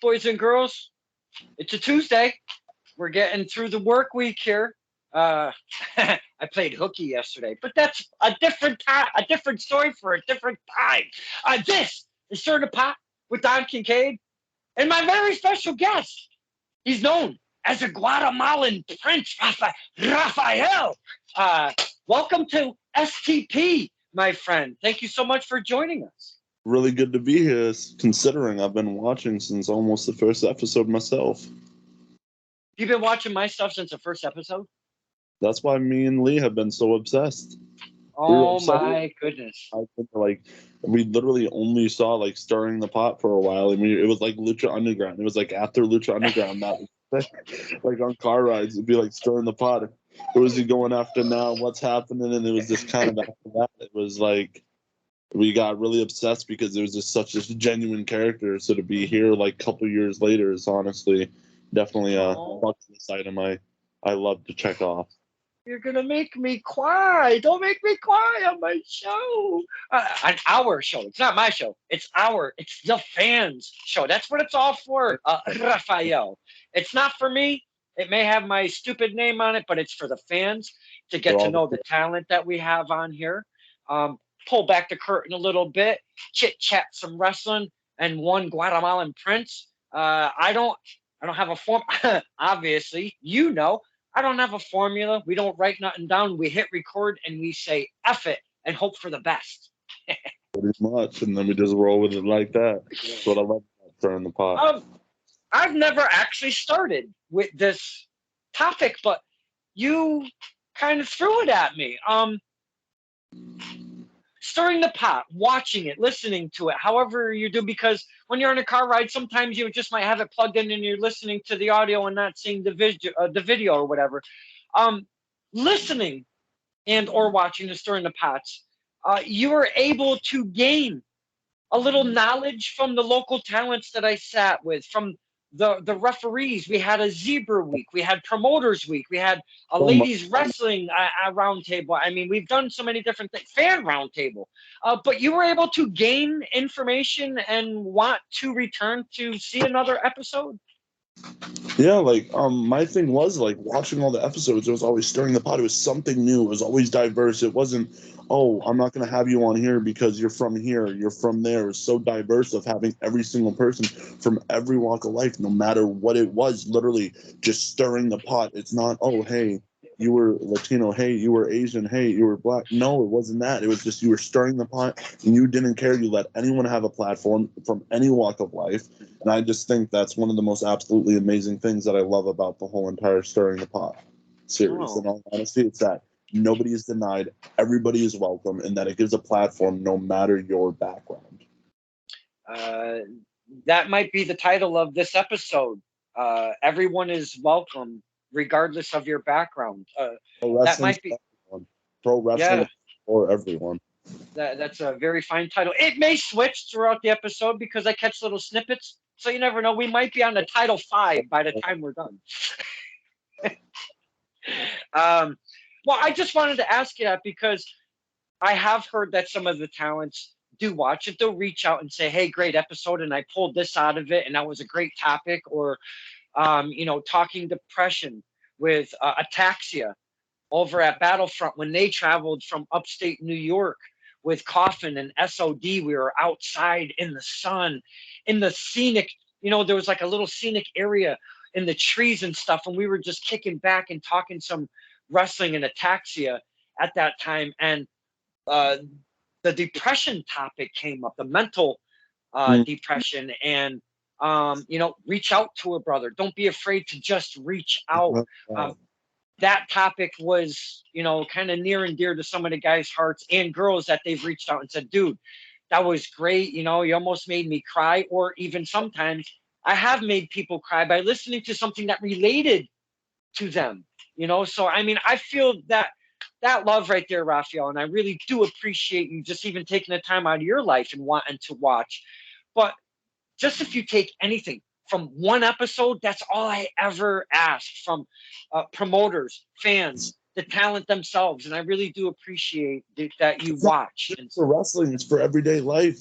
boys and girls. It's a Tuesday. We're getting through the work week here. Uh, I played hooky yesterday, but that's a different time, a different story for a different time. This is Stir the Pot with Don Kincaid and my very special guest. He's known as a Guatemalan Prince, Rafael. Welcome to STP, my friend. Thank you so much for joining us. Really good to be here, considering I've been watching since almost the first episode myself. You've been watching my stuff since the first episode? That's why me and Lee have been so obsessed. Oh my goodness. I think, we literally only saw Stirring the Pot for a while, and it was like Lucha Underground. It was like after Lucha Underground, that like on car rides, it'd be like Stirring the Pot. Who is he going after now? What's happening? And it was just kind of after that. It was like we got really obsessed because it was just such a genuine character. So to be here a couple years later is honestly definitely a bucket item I love to check off. You're gonna make me cry. Don't make me cry on my show. On our show. It's not my show. It's the fans' show. That's what it's all for, Rafael. It's not for me. It may have my stupid name on it, but it's for the fans to get to know the talent that we have on here. Pull back the curtain a little bit, chit chat some wrestling, and one Guatemalan Prince. I don't have a form. Obviously, I don't have a formula. We don't write nothing down. We hit record and we say F it and hope for the best. Pretty much, and then we just roll with it like that. That's what I love about Stirring the Pot. I've never actually started with this topic, but you kind of threw it at me. Stirring the Pot, watching it, listening to it, however you do, because when you're on a car ride, sometimes you just might have it plugged in and you're listening to the audio and not seeing the video or whatever. Listening and or watching the Stirring the Pots, you were able to gain a little knowledge from the local talents that I sat with, from the referees. We had a zebra week, we had promoters week, we had a ladies wrestling round table. I mean, we've done so many different things, fan round table, but you were able to gain information and want to return to see another episode. Yeah, my thing was watching all the episodes, it was always Stirring the Pot. It was something new. It was always diverse. It wasn't, oh, I'm not going to have you on here because you're from here, you're from there. It was so diverse of having every single person from every walk of life, no matter what it was, literally just stirring the pot. It's not, oh, hey, you were Latino, hey, you were Asian, hey, you were black. No, it wasn't that. It was just you were stirring the pot and you didn't care. You let anyone have a platform from any walk of life. And I just think that's one of the most absolutely amazing things that I love about the whole entire Stirring the Pot series. In all honesty, it's that nobody is denied, everybody is welcome, and that it gives a platform no matter your background. That might be the title of this episode. Everyone is welcome, regardless of your background. That might be pro wrestling for everyone. That's a very fine title. It may switch throughout the episode because I catch little snippets, so you never know. We might be on the title 5 by the time we're done. Well, I just wanted to ask you that because I have heard that some of the talents do watch it. They'll reach out and say, hey, great episode, and I pulled this out of it, and that was a great topic. Or talking depression with Ataxia over at Battlefront when they traveled from upstate New York with Coffin and SOD. We were outside in the sun, in the scenic, there was a little scenic area in the trees and stuff, and we were just kicking back and talking some wrestling and Ataxia at that time. And the depression topic came up, the mental depression, and reach out to a brother. Don't be afraid to just reach out. That topic was, kind of near and dear to some of the guys' hearts and girls that they've reached out and said, dude, that was great. You almost made me cry. Or even sometimes I have made people cry by listening to something that related to them, So, I mean, I feel that love right there, Rafael, and I really do appreciate you just even taking the time out of your life and wanting to watch. But just if you take anything from one episode, that's all I ever ask from promoters, fans, the talent themselves. And I really do appreciate that you watch. It's for wrestling. It's for everyday life.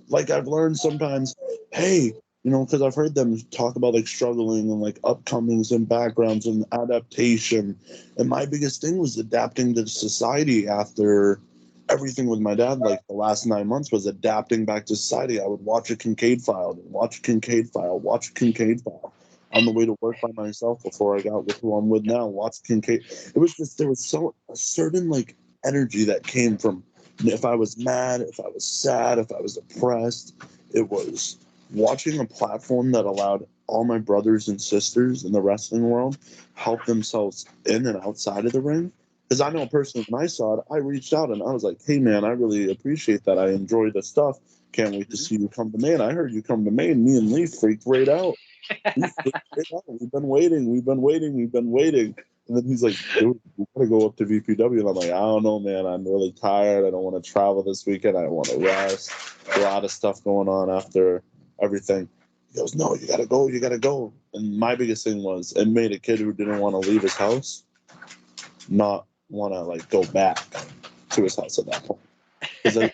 Like I've learned sometimes, hey, because I've heard them talk about like struggling and like upcomings and backgrounds and adaptation. And my biggest thing was adapting to society after everything with my dad. Like the last 9 months was adapting back to society. I would watch a Kincaid file, watch a Kincaid file, watch a Kincaid file on the way to work by myself before I got with who I'm with now. Watch Kincaid. It was just, there was a certain like energy that came from, if I was mad, if I was sad, if I was depressed, it was watching a platform that allowed all my brothers and sisters in the wrestling world help themselves in and outside of the ring. Because I know personally, when I saw it, I reached out and I was like, hey, man, I really appreciate that. I enjoy the stuff. Can't wait to see you come to Maine. I heard you come to Maine. Me and Lee freaked right out. We freaked right out. We've been waiting. We've been waiting. We've been waiting. And then he's like, dude, we got to go up to VPW. And I'm like, I don't know, man. I'm really tired. I don't want to travel this weekend. I want to rest. A lot of stuff going on after everything. He goes, no, you got to go. You got to go. And my biggest thing was it made a kid who didn't want to leave his house not want to like go back to his house at that point. Because I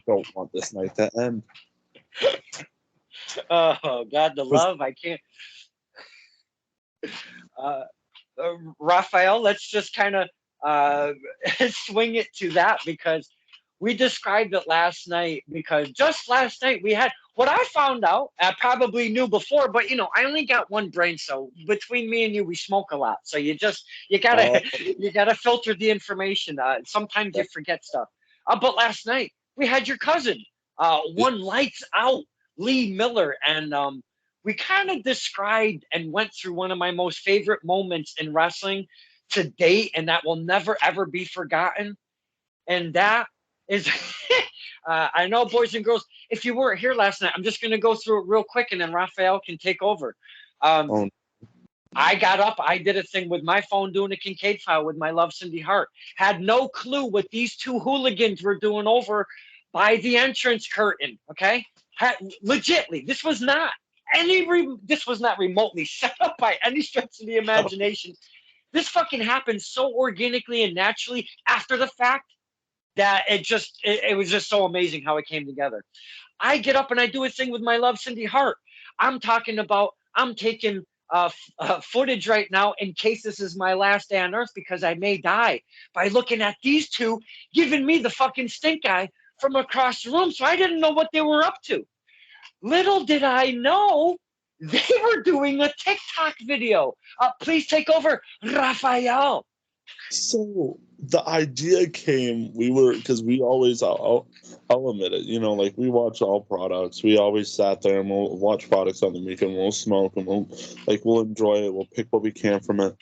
don't want this night to end. Oh, God, the love. I can't. Rafael, let's just kind of swing it to that, because we described it last night, because just last night we had what I found out. I probably knew before, but I only got one brain, so between me and you, we smoke a lot. So you gotta filter the information. Sometimes you forget stuff. But last night we had your cousin, one lights out, Lee Miller, and we kind of described and went through one of my most favorite moments in wrestling to date, and that will never ever be forgotten. And that is, I know, boys and girls, if you weren't here last night, I'm just going to go through it real quick, and then Rafael can take over. I got up, I did a thing with my phone doing a Kincaid file with my love, Cindy Hart. Had no clue what these two hooligans were doing over by the entrance curtain. Okay, legitly, this was not remotely set up by any stretch of the imagination. This fucking happened so organically and naturally after the fact that it was just so amazing how it came together. I get up and I do a thing with my love, Cindy Hart. I'm taking footage right now in case this is my last day on earth, because I may die, by looking at these two giving me the fucking stink eye from across the room. So I didn't know what they were up to. Little did I know they were doing a TikTok video. Please take over, Rafael. So the idea came, because we always, I'll admit it, like we watch all products. We always sat there and we'll watch products on the weekend. We'll smoke and we'll enjoy it. We'll pick what we can from it.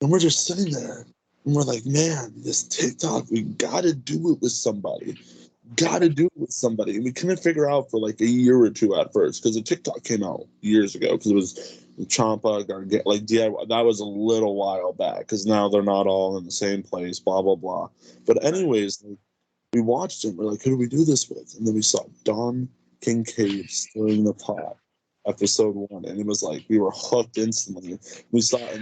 And we're just sitting there and we're like, man, this TikTok, we got to do it with somebody. And we couldn't figure out for like a year or two at first, because the TikTok came out years ago, because it was Champa, like DIY. That was a little while back, because now they're not all in the same place, blah, blah, blah. But anyways, like, we watched it. We're like, who do we do this with? And then we saw Don Kincaid stirring the pot, episode 1. And it was like, we were hooked instantly. We saw that,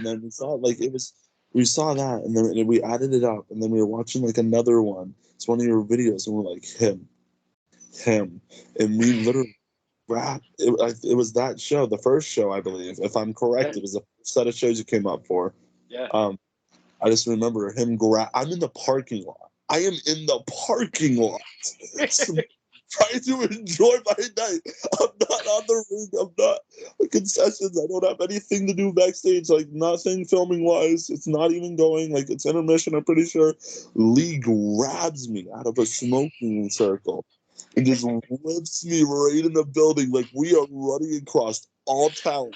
and then we added it up, and then we were watching like another one. It's one of your videos, and we're like, him, and we literally rap. It was that show, the first show, I believe, if I'm correct. It was the first set of shows you came up for. Yeah. I just remember him I'm in the parking lot. I am in the parking lot. Trying to enjoy my night. I'm not on the ring. I'm not concessions. I don't have anything to do backstage. Like, nothing filming wise. It's not even going. Like, it's intermission, I'm pretty sure. Lee grabs me out of a smoking circle and just whips me right in the building. Like, we are running across all town.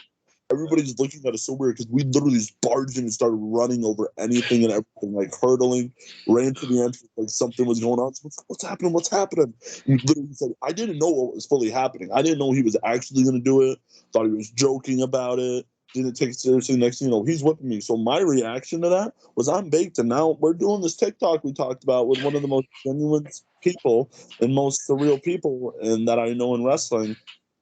Everybody's looking at us so weird, because we literally just barged in and started running over anything and everything, like hurdling, ran to the entrance like something was going on. So what's happening? What's happening? And he literally said, I didn't know what was fully happening. I didn't know he was actually going to do it. Thought he was joking about it. Didn't take it seriously. Next thing you know, he's whipping me. So my reaction to that was, I'm baked. And now we're doing this TikTok we talked about with one of the most genuine people and most surreal people and that I know in wrestling.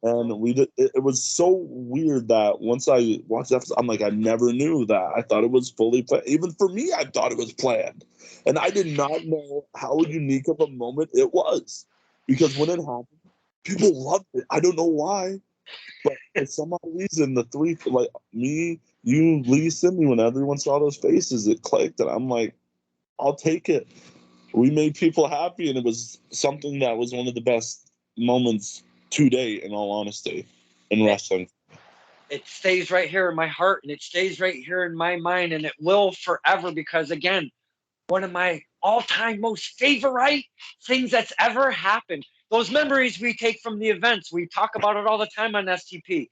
And we did. It was so weird that once I watched the episode, I'm like, I never knew that. I thought it was fully planned. Even for me, I thought it was planned, and I did not know how unique of a moment it was. Because when it happened, people loved it. I don't know why. But for some odd reason, the three, like me, you, Lee, Sydney, when everyone saw those faces, it clicked, and I'm like, I'll take it. We made people happy, and it was something that was one of the best moments to date, in all honesty, in wrestling. It stays right here in my heart, and it stays right here in my mind, and it will forever, because again, one of my all-time most favorite things that's ever happened. Those memories we take from the events, we talk about it all the time on STP.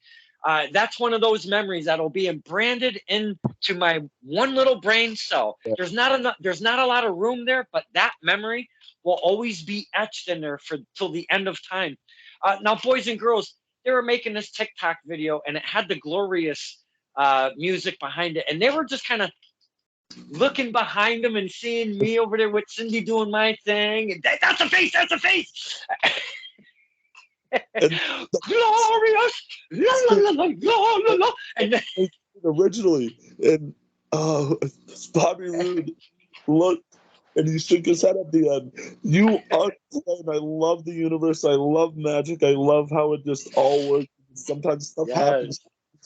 That's one of those memories that'll be branded into my one little brain cell. Yeah. There's not a lot of room there, but that memory will always be etched in there for till the end of time. Now, boys and girls, they were making this TikTok video, and it had the glorious music behind it, and they were just kind of looking behind them and seeing me over there with Cindy doing my thing. And that's a face. That's a face. Glorious. La, la, la, la, la, la, la. And then, originally, and Bobby Roode looked, and he shook his head at the end. You unplanned. I love the universe. I love magic. I love how it just all works. Sometimes stuff happens.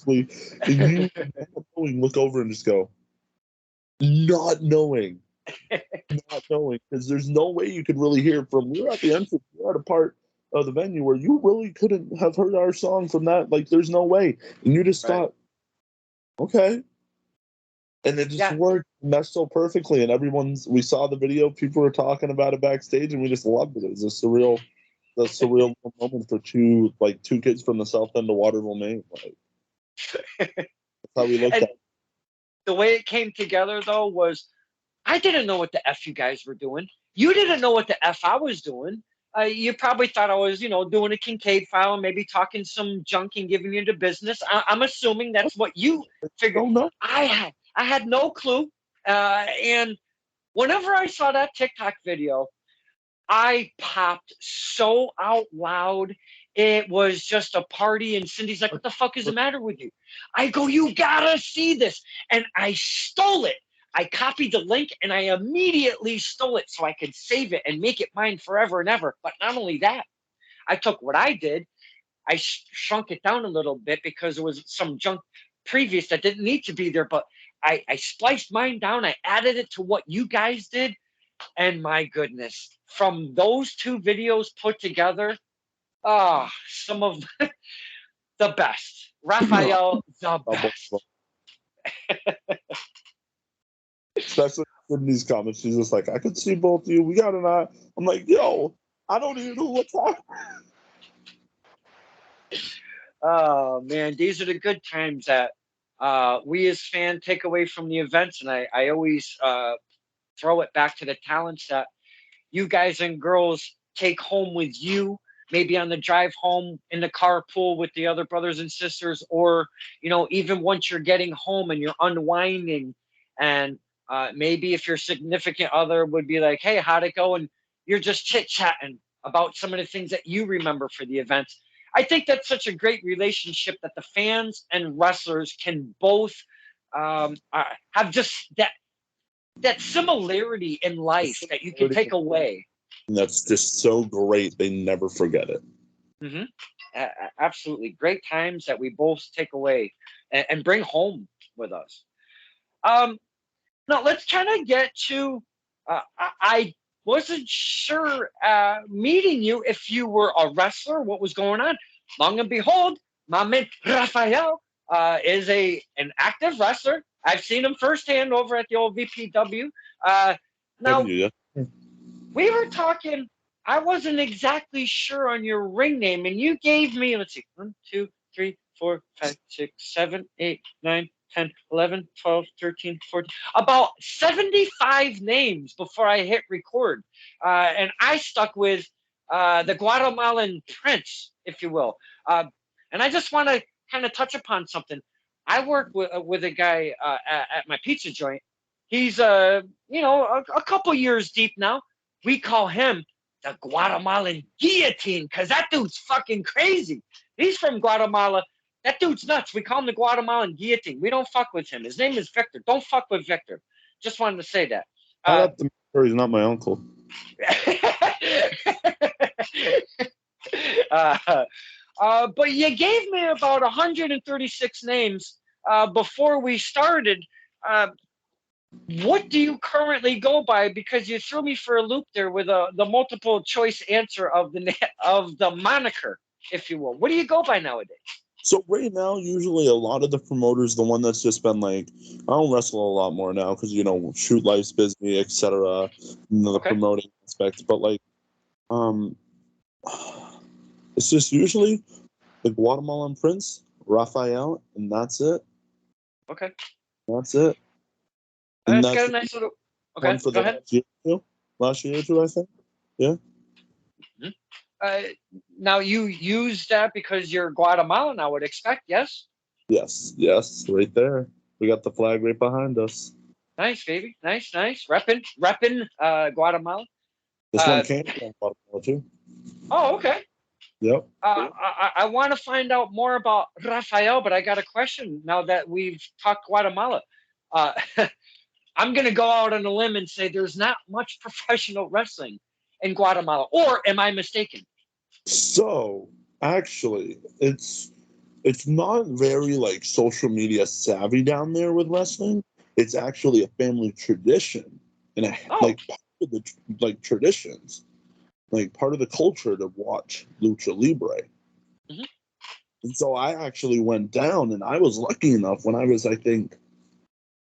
And you look over and just go, not knowing, because there's no way you could really hear from. We were at the entrance. We were at a part of the venue where you really couldn't have heard our song from that. Like, there's no way. And you just thought, okay. And it just worked, meshed so perfectly. And we saw the video, people were talking about it backstage, and we just loved it. It was a surreal moment for two kids from the south end of Waterville, Maine. Like, that's how we looked at it. The way it came together, though, was I didn't know what the F you guys were doing. You didn't know what the F I was doing. You probably thought I was, doing a Kincaid file and maybe talking some junk and giving you the business. I'm assuming that's what you figured. Oh, no. I had no clue. And whenever I saw that TikTok video, I popped so out loud. It was just a party, and Cindy's like, "What the fuck is the matter with you?" I go, "You gotta see this." And I stole it. I copied the link, and I immediately stole it so I could save it and make it mine forever and ever. But not only that, I took what I did, I shrunk it down a little bit because there was some junk previous that didn't need to be there, but I spliced mine down. I added it to what you guys did, and my goodness, from those two videos put together, some of the best. Rafael, the best. Especially in these comments, she's just like, I could see both of you. We got an eye. I'm like, yo, I don't even know what's happening. Oh, man, these are the good times that we as fans take away from the events, and I always throw it back to the talents that you guys and girls take home with you, maybe on the drive home in the carpool with the other brothers and sisters, or even once you're getting home and you're unwinding, and maybe if your significant other would be like, "Hey, how'd it go?" and you're just chit-chatting about some of the things that you remember for the events. I think that's such a great relationship that the fans and wrestlers can both have just that similarity in life that you can take away. And that's just so great. They never forget it. Mm-hmm. Absolutely. Great times that we both take away and bring home with us. Now, let's kind of get to, I wasn't sure meeting you if you were a wrestler, what was going on. Long and behold, my man Rafael is an active wrestler. I've seen him firsthand over at the old VPW. Now, we were talking, I wasn't exactly sure on your ring name, and you gave me, let's see, 1, 2, 3, 4, 5, 6, 7, 8, 9, 10, 11, 12, 13, 14, about 75 names before I hit record. And I stuck with the Guatemalan Prince, if you will. And I just want to kind of touch upon something. I work with a guy at my pizza joint. He's a couple years deep now. We call him the Guatemalan Guillotine because that dude's fucking crazy. He's from Guatemala. That dude's nuts. We call him the Guatemalan Guillotine. We don't fuck with him. His name is Victor. Don't fuck with Victor. Just wanted to say that. He's not my uncle. But you gave me about 136 names before we started. What do you currently go by? Because you threw me for a loop there with the multiple choice answer of the moniker, if you will. What do you go by nowadays? So right now, usually a lot of the promoters, the one that's just been like, I don't wrestle a lot more now because shoot, life's busy, etc. The promoting aspect, but like, it's just usually the Guatemalan Prince, Rafael, and that's it. Okay. That's it. And it's got a nice little. Okay. One for go the ahead. last year or two, I think. Yeah. Mm-hmm. Now you use that because you're Guatemalan, I would expect, yes? Yes, right there. We got the flag right behind us. Nice, baby. Nice. Reppin' Guatemala. This one came from Guatemala too. Oh, okay. Yep. I want to find out more about Rafael, but I got a question now that we've talked Guatemala. Uh, I'm going to go out on a limb and say there's not much professional wrestling in Guatemala, or am I mistaken? So, actually, it's not very like social media savvy down there with wrestling. It's actually a family tradition and like part of the like traditions, like part of the culture to watch lucha libre. Mm-hmm. And so I actually went down, and I was lucky enough when I was, I think,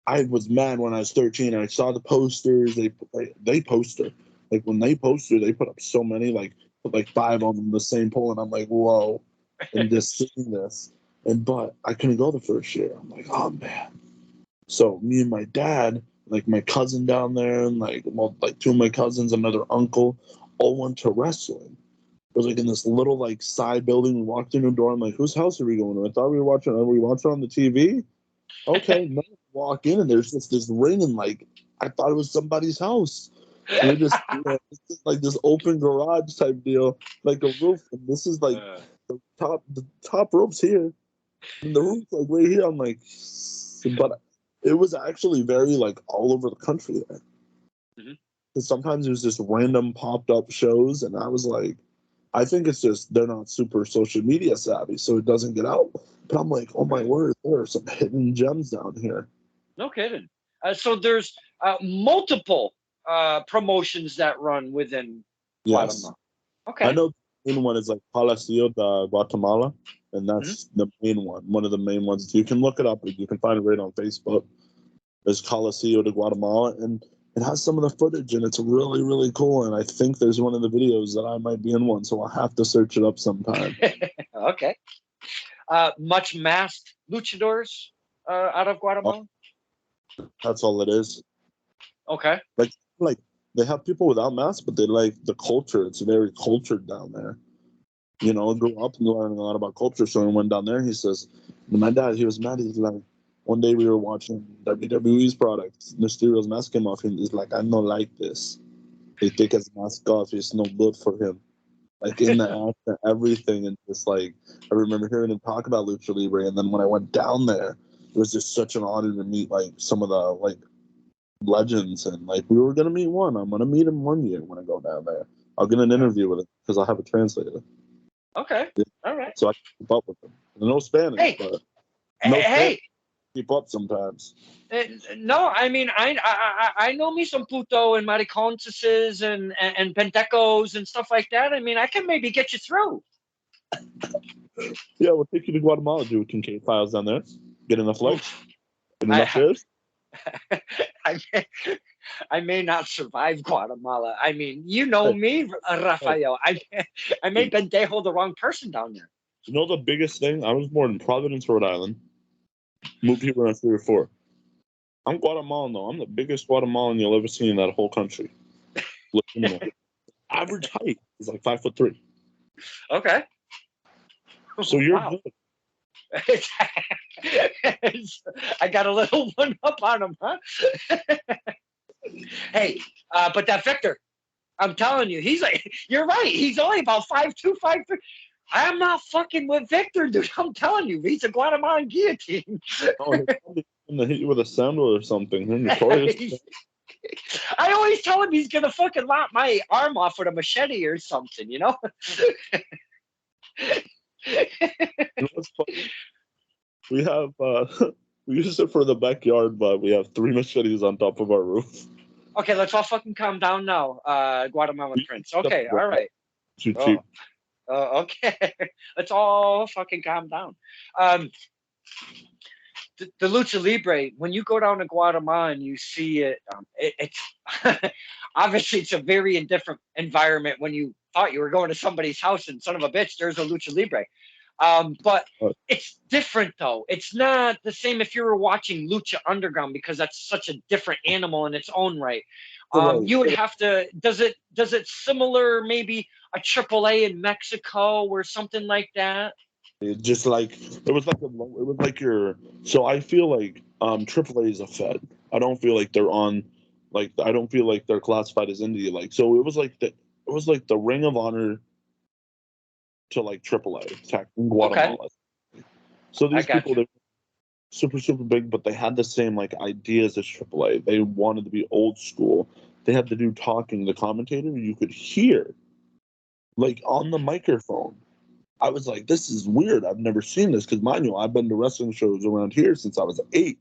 I was mad when I was 13. I saw the posters. They poster like when they poster, they put up so many, like put like 5 on them the same pole, and I'm like, whoa, and just seeing this. But I couldn't go the first year. I'm like, oh man. So me and my dad, like my cousin down there, and like 2 of my cousins, another uncle, all went to wrestling. It was like in this little like side building. We walked in the door. I'm like, whose house are we going to? I thought we were watching. Are we watching on the TV? Okay, no. Walk in and there's just this ring, and like I thought it was somebody's house. We're just it's just like this open garage type deal, like a roof. And this is like the top rope's here, and the roof's like right here. I'm like, but it was actually very like all over the country there. Mm-hmm. Because sometimes it was just random popped up shows, and I was like, I think it's just they're not super social media savvy, so it doesn't get out. But I'm like, oh my word, there are some hidden gems down here. No kidding. So there's multiple promotions that run within Guatemala. Okay. I know the main one is like Palacio de Guatemala, and that's the main one of the main ones. You can look it up. You can find it right on Facebook. There's Palacio de Guatemala, and it has some of the footage, and it's really, really cool. And I think there's one of the videos that I might be in one, so I'll have to search it up sometime. Okay. Much masked luchadors out of Guatemala? That's all it is. Okay. Like they have people without masks, but they like the culture. It's very cultured down there. I grew up learning a lot about culture. So we went down there. He says, my dad, he was mad. He's like, one day we were watching WWE's product. Mysterio's mask came off, and he's like, I don't like this. They take his mask off. It's no good for him. Like in the act and everything. And just like, I remember hearing him talk about Lucha Libre. And then when I went down there, it was just such an honor to meet like some of the like legends. And like, we were going to meet one. I'm going to meet him one year when I go down there. I'll get an interview with him because I'll have a translator. Okay. Yeah. All right. So I can keep up with him. No Spanish, but Spanish. Keep up sometimes. No, I mean I know me some puto and mariconses and pentecos and stuff like that. I mean I can maybe get you through. Yeah, we'll take you to Guatemala, do Kincaid Files down there. Get enough likes. Get enough shares. I may not survive Guatemala. I mean, you know me, Rafael. I may pendejo the wrong person down there. You know the biggest thing? I was born in Providence, Rhode Island. Moved here when I was 3 or 4. I'm Guatemalan, though. I'm the biggest Guatemalan you'll ever see in that whole country. Average height is like 5'3". Okay. So you're good. I got a little one up on him, huh? Hey, but that Victor, I'm telling you, he's like, you're right. He's only about 5'2", 5'3". I'm not fucking with Victor, dude. I'm telling you, he's a Guatemalan guillotine. Oh, he's probably gonna hit you with a sandal or something. I always tell him he's gonna fucking lop my arm off with a machete or something, You know what's funny? We have we use it for the backyard, but we have 3 machetes on top of our roof. Okay, let's all fucking calm down now, Guatemalan We Prince. stuff Okay, all right. too Oh, cheap. okay. Let's all fucking calm down. Um, the lucha libre, when you go down to Guatemala and you see it, it's obviously it's a very indifferent environment when you thought you were going to somebody's house and son of a bitch, there's a lucha libre. But But it's different though. It's not the same if you were watching Lucha Underground because that's such a different animal in its own right. right, You would have to. Does it similar maybe a AAA in Mexico or something like that? it just like it was like it was like your. So I feel like AAA is a Fed. I don't feel like they're on, like I don't feel like they're classified as indie. Like so, it was like the Ring of Honor to like AAA tech in Okay, Guatemala. So I these got people, you. they super big, but they had the same like ideas as AAA. They wanted to be old school. They had to do talking. The commentator you could hear like on the microphone. I was like, this is weird. I've never seen this because mind you, I've been to wrestling shows around here since I was 8.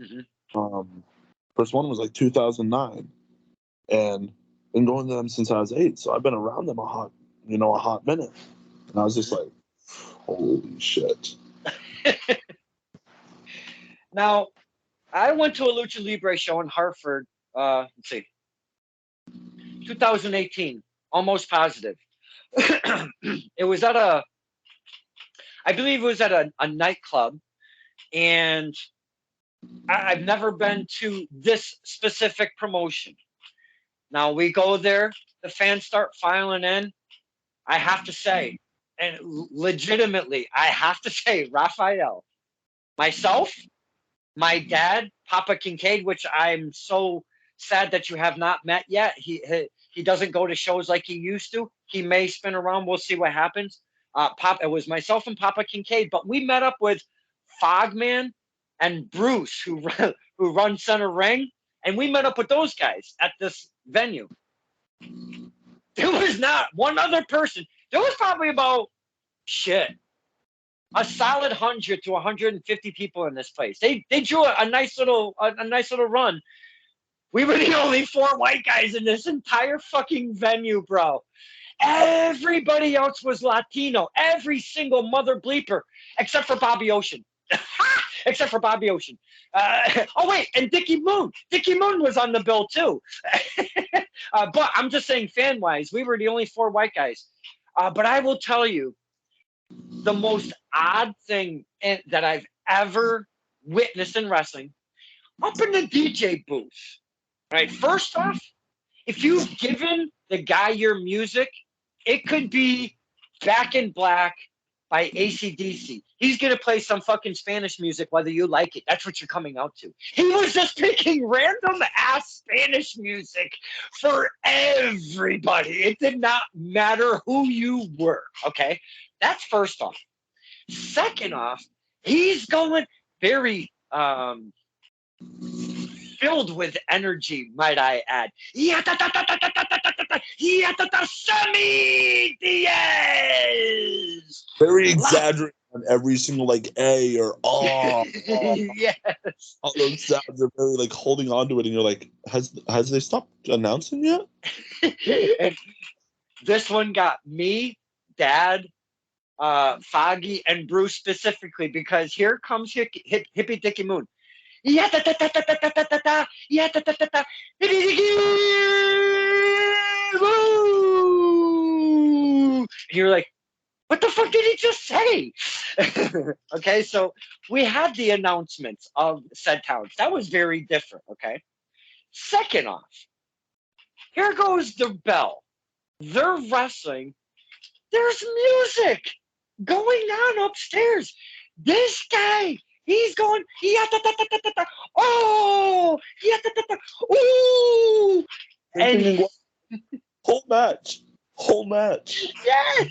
Hmm. Um, First one was like 2009, and been going to them since I was 8. So I've been around them a hot minute. And I was just Hmm. like, holy shit. Now, I went to a Lucha Libre show in Hartford. Let's see, 2018, almost positive. It was at I believe it was at a nightclub, and I've never been to this specific promotion. Now we go there, the fans start filing in. I have to say, and legitimately, I have to say, Rafael, myself, my dad, Papa Kincaid, which I'm so sad that you have not met yet. He doesn't go to shows like he used to. He may spin around. We'll see what happens. It was myself and Papa Kincaid, but we met up with Fogman and Bruce, who run Center Ring, and we met up with those guys at this venue. There was not one other person. There was probably about shit a solid 100 to 150 people in this place. They drew a nice little run. We were the only 4 white guys in this entire fucking venue, bro. Everybody else was Latino. Every single mother bleeper, except for Bobby Ocean. Except for Bobby Ocean. Oh wait, and Dickie Moon. Dickie Moon was on the bill too. But I'm just saying, fan wise, we were the only 4 white guys. But I will tell you, the most odd thing that I've ever witnessed in wrestling, up in the DJ booth. Right. First off, if you've given the guy your music, it could be Back in Black by AC/DC. He's going to play some fucking Spanish music, whether you like it. That's what you're coming out to. He was just picking random ass Spanish music for everybody. It did not matter who you were. Okay. That's first off. Second off, he's going very filled with energy, might I add. Semi Diaz. Very exaggerated on every single like A or Yes. all those sounds are very like holding on to it, and you're like, has they stopped announcing yet? And this one got me, Dad, Foggy, and Bruce specifically because here comes Hippie Dicky Moon. Yeah, ta ta ta ta ta ta ta ta ta. Yeah, ta ta ta ta. And you're like, what the fuck did he just say? Okay, so we had the announcements of said towns. That was very different. Okay. Second off, here goes the bell. They're wrestling. There's music going on upstairs. This guy, he's going, yeah, ta, ta, ta, ta, ta, ta. Oh, yeah, ta, ta, ta. Ooh. And Whole match, yes,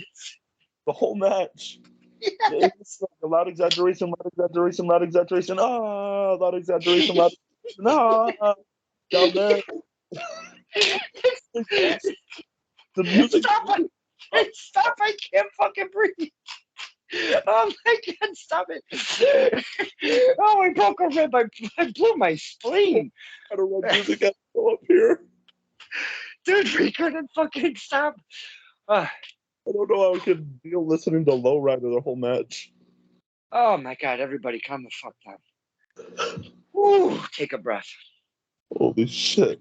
the whole match. yes. It's like a loud exaggeration, loud exaggeration, loud exaggeration. Ah, loud exaggeration, loud exaggeration. Ah, down there. The music. Stop it. Stop. I can't fucking breathe. Oh my God, stop it. Oh, I broke a rib. I blew my spleen. I don't want you to get up here. Dude, we couldn't fucking stop. Uh, I don't know how I could deal listening to Lowrider the whole match. oh my God, everybody calm the fuck down. Woo, take a breath. Holy shit.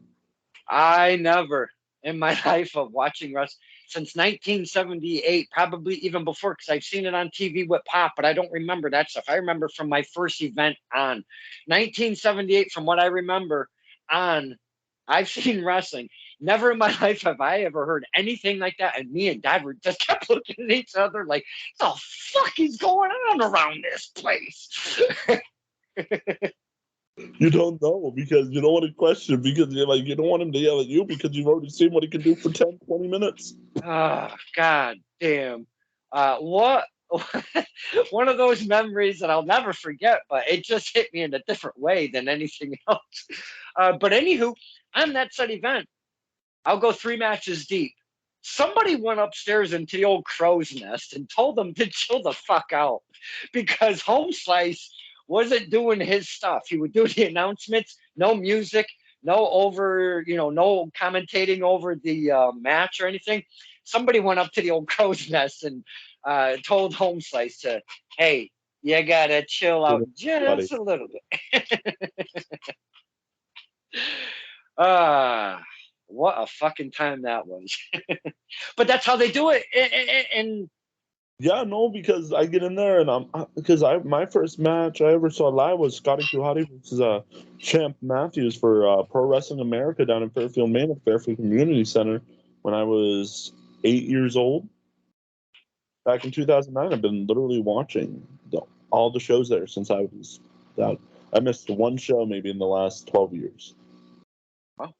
I never in my life of watching wrestling since 1978, probably even before, because I've seen it on TV with Pop, but I don't remember that stuff. I remember from my first event on 1978, from what I remember on, I've seen wrestling. Never in my life have I ever heard anything like that. And me and Dad were just kept looking at each other like, what the fuck is going on around this place? You don't know because you don't want to question because you're like you don't want him to yell at you because you've already seen what he can do for 10, 20 minutes. Oh, God damn. What? One of those memories that I'll never forget, but it just hit me in a different way than anything else. But anywho, on that said event, I'll go 3 matches deep. Somebody went upstairs into the old crow's nest and told them to chill the fuck out because Home Slice wasn't doing his stuff. He would do the announcements, no music, no over, no commentating over the match or anything. Somebody went up to the old crow's nest and told Home Slice to, hey, you gotta chill out Buddy. just a little bit. What a fucking time that was. But that's how they do it. And Yeah, no, because I get in there and my first match I ever saw live was Scotty Kuhati versus Champ Matthews for Pro Wrestling America down in Fairfield, Maine at Fairfield Community Center when I was 8 years old. Back in 2009, I've been literally watching all the shows there since I was that. I missed one show maybe in the last 12 years. Wow.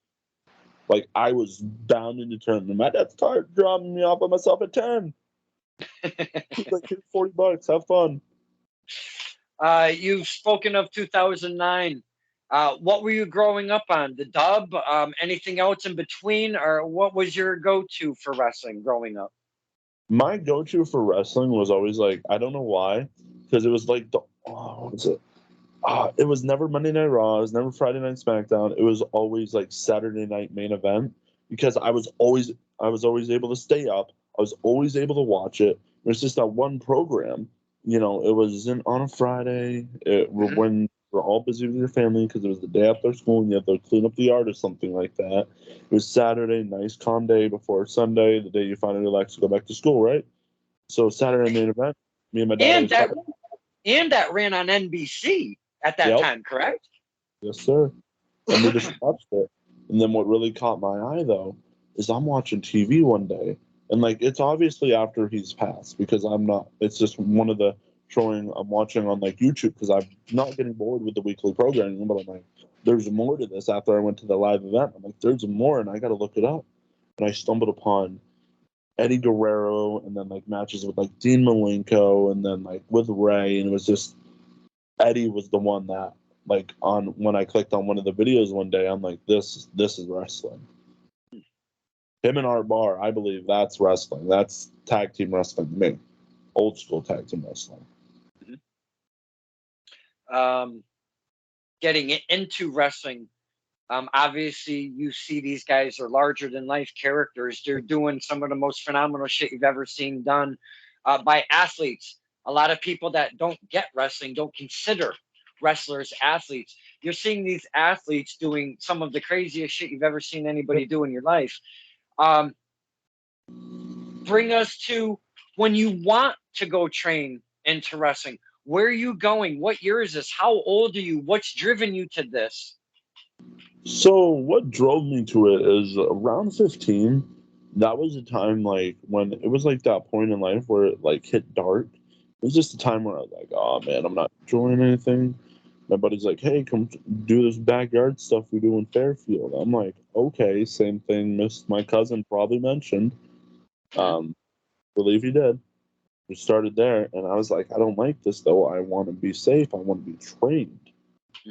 Like I was bound and determined. My dad started dropping me off by myself at 10. He's like, here's $40. Have fun. You've spoken of 2009. What were you growing up on? The dub? Anything else in between? Or what was your go-to for wrestling growing up? My go-to for wrestling was always like, I don't know why, because it was like what was it? It was never Monday Night Raw. It was never Friday Night SmackDown. It was always like Saturday Night Main Event because I was always able to stay up. I was always able to watch it. It was just that one program. It was on a Friday when we're all busy with your family because it was the day after school and you had to clean up the yard or something like that. It was Saturday, nice calm day before Sunday, the day you finally relax to go back to school, right? So Saturday Main Event, me and my dad. And that ran on NBC at that time, correct? Yes, sir. And we just watched it. And then what really caught my eye, though, is I'm watching TV one day. And, like, it's obviously after he's passed because I'm not. It's just one of the showing I'm watching on, like, YouTube because I'm not getting bored with the weekly programming. But I'm like, there's more to this after I went to the live event. I'm like, there's more, and I got to look it up. And I stumbled upon Eddie Guerrero and then, like, matches with, like, Dean Malenko and then, like, with Ray. And it was just Eddie was the one that, like, on when I clicked on one of the videos one day, I'm like, this is wrestling. Him and Art Barr, I believe that's wrestling. That's tag team wrestling to me. Old school tag team wrestling. Getting into wrestling, obviously you see these guys are larger than life characters. They're doing some of the most phenomenal shit you've ever seen done by athletes. A lot of people that don't get wrestling don't consider wrestlers athletes. You're seeing these athletes doing some of the craziest shit you've ever seen anybody do in your life. Bring us to when you want to go train into wrestling. Where are you going? What year is this? How old are you? What's driven you to this? So what drove me to it is around 15. That was a time like when it was like that point in life where it like hit dark. It was just a time where I was like, oh man, I'm not enjoying anything. My buddy's like, hey, come do this backyard stuff we do in Fairfield. I'm like, okay, same thing. My cousin probably mentioned. Believe he did. We started there, and I was like, I don't like this though. I want to be safe. I want to be trained.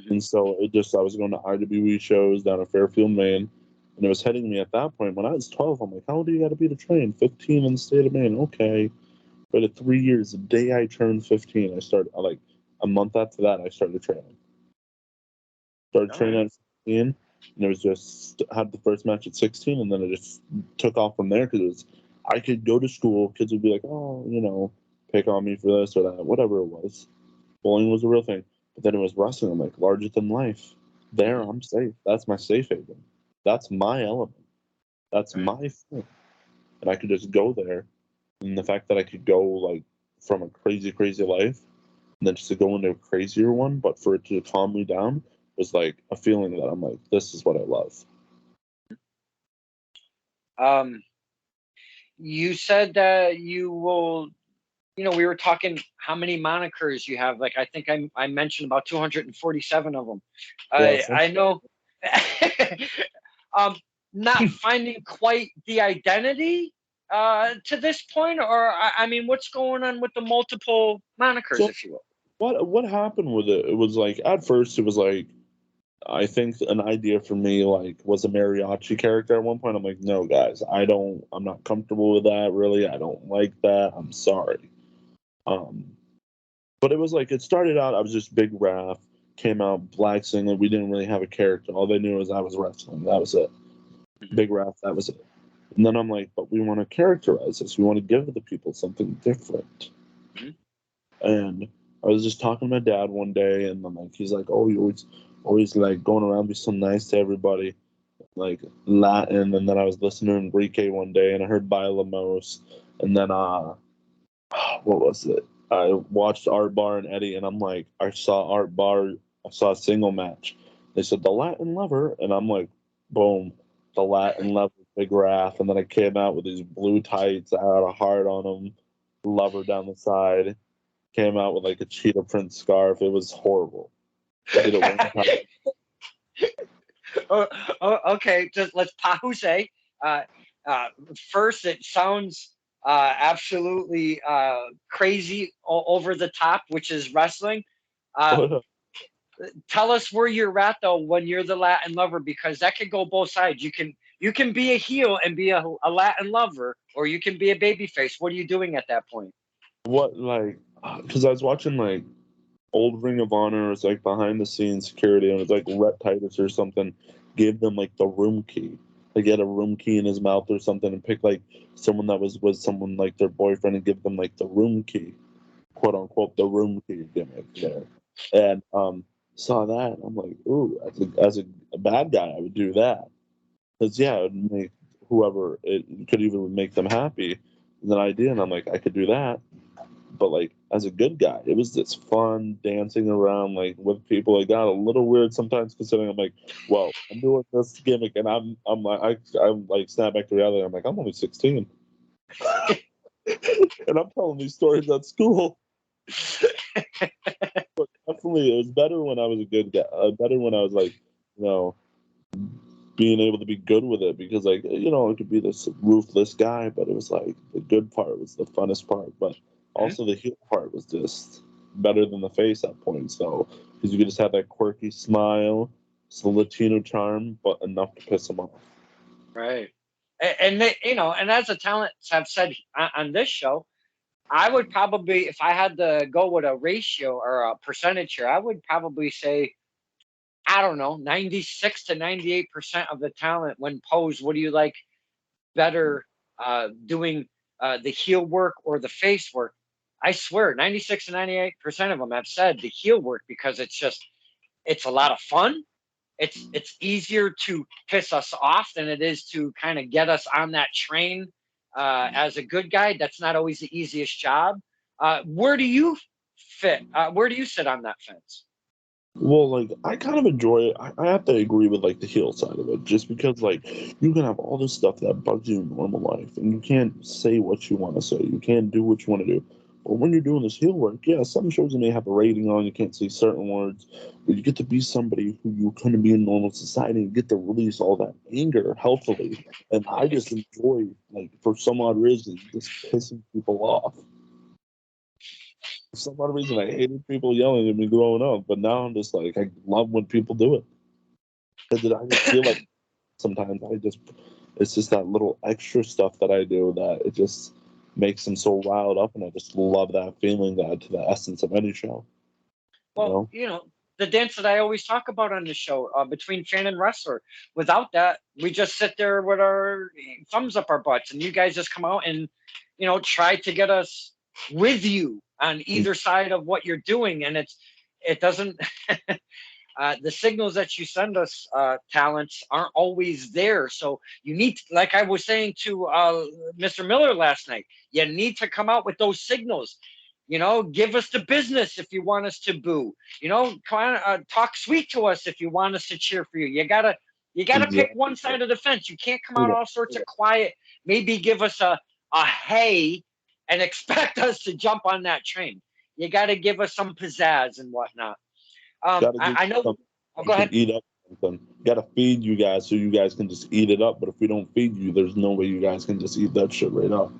And so I was going to IWE shows down in Fairfield, Maine, and it was hitting me at that point. When I was 12, I'm like, how old do you got to be to train? 15 in the state of Maine. Okay. Waited 3 years. The day I turned 15, I started, like, a month after that, I started training. Started All training right. at 15, and it was just, had the first match at 16, and then it just took off from there, because I could go to school, kids would be like, oh, pick on me for this or that, whatever it was. Bullying was a real thing. But then it was wrestling. I'm like, larger than life. There, I'm safe. That's my safe haven. That's my element. That's Right. my thing. And I could just go there. And the fact that I could go, like, from a crazy, crazy life, and then just to go into a crazier one, but for it to calm me down, was like a feeling that I'm like, this is what I love. You said that you will, we were talking how many monikers you have. Like, I think I mentioned about 247 of them. Yeah, I know. um, Not finding quite the identity to this point, or I mean, what's going on with the multiple monikers, so if you will? what happened with it? It was like, at first it was like, I think an idea for me, like, was a mariachi character at one point. I'm like, no, guys, I'm not comfortable with that, really. I don't like that. I'm sorry. Um, but it was like, it started out, I was just Big Raph, came out black singlet. We didn't really have a character. All they knew was I was wrestling. That was it. Big Raph, that was it. And then I'm like, but we want to characterize this. We want to give the people something different. Mm-hmm. And I was just talking to my dad one day, and I'm like, he's like, oh, you always like going around, be so nice to everybody, like Latin. And then I was listening to Enrique one day, and I heard Bailamos, and then what was it? I watched Art Bar and Eddie, and I'm like, I saw Art Bar, I saw a single match. They said the Latin Lover, and I'm like, boom, the Latin Lover, Big Wrath. And then I came out with these blue tights. I had a heart on them, lover down the side. Came out with like a cheetah print scarf. It was horrible. I did it one time. Okay, just let's pause. Uh, uh, First, it sounds absolutely crazy, over the top, which is wrestling. Uh, Tell us where you're at though when you're the Latin lover, because that could go both sides. You can be a heel and be a Latin lover, or you can be a baby face. What are you doing at that point? What, like, because I was watching like old Ring of Honor, it's like behind the scenes security, and it's like Rhett Titus or something gave them like the room key. Like, he had a room key in his mouth or something, and pick like someone that was with someone like their boyfriend and give them like the room key, quote unquote, the room key gimmick there. And saw that, I'm like, ooh, as a bad guy, I would do that. Because, yeah, it would make whoever, it could even make them happy. Is an idea, and I'm like, I could do that. But like, as a good guy, it was just fun dancing around like with people. It got a little weird sometimes, considering I'm like, well, I'm doing this gimmick, and I'm like, I'm like, snap back to reality. I'm like, I'm only 16, and I'm telling these stories at school. But definitely, it was better when I was a good guy. Better when I was like, you know, being able to be good with it, because like, it could be this ruthless guy, but it was like the good part was the funnest part, but also the heel part was just better than the face at points. So, because you could just have that quirky smile, it's the Latino charm, but enough to piss them off. Right. And they, and as the talents have said on this show, I would probably, if I had to go with a ratio or a percentage here, I would probably say, I don't know, 96 to 98% of the talent when posed. What do you like better, doing the heel work or the face work? I swear, 96 to 98% of them have said the heel work, because it's a lot of fun. It's easier to piss us off than it is to kind of get us on that train. As a good guy, that's not always the easiest job. Where do you fit? Where do you sit on that fence? Well, like, I kind of enjoy it. I have to agree with like the heel side of it, just because like you can have all this stuff that bugs you in normal life, and you can't say what you want to say. You can't do what you want to do. But when you're doing this heel work, yeah, some shows you may have a rating on, you can't say certain words, but you get to be somebody who you couldn't be in normal society, and get to release all that anger healthily. And I just enjoy, like, for some odd reason, just pissing people off. For some odd reason, I hated people yelling at me growing up, but now I'm just like, I love when people do it. Because I just feel like sometimes it's just that little extra stuff that I do that it just makes them so riled up, and I just love that feeling that to the essence of any show. Well, the dance that I always talk about on the show, between fan and wrestler. Without that, we just sit there with our thumbs up our butts, and you guys just come out and, try to get us with you on either side of what you're doing, and it doesn't. The signals that you send us, talents, aren't always there. So you need, like I was saying to Mr. Miller last night, you need to come out with those signals. Give us the business if you want us to boo. Come on, talk sweet to us if you want us to cheer for you. You gotta pick one side of the fence. You can't come out all sorts of quiet. Maybe give us a hey and expect us to jump on that train. You got to give us some pizzazz and whatnot. I know. Oh, go ahead. Eat up something. Got to feed you guys so you guys can just eat it up. But if we don't feed you, there's no way you guys can just eat that shit right up.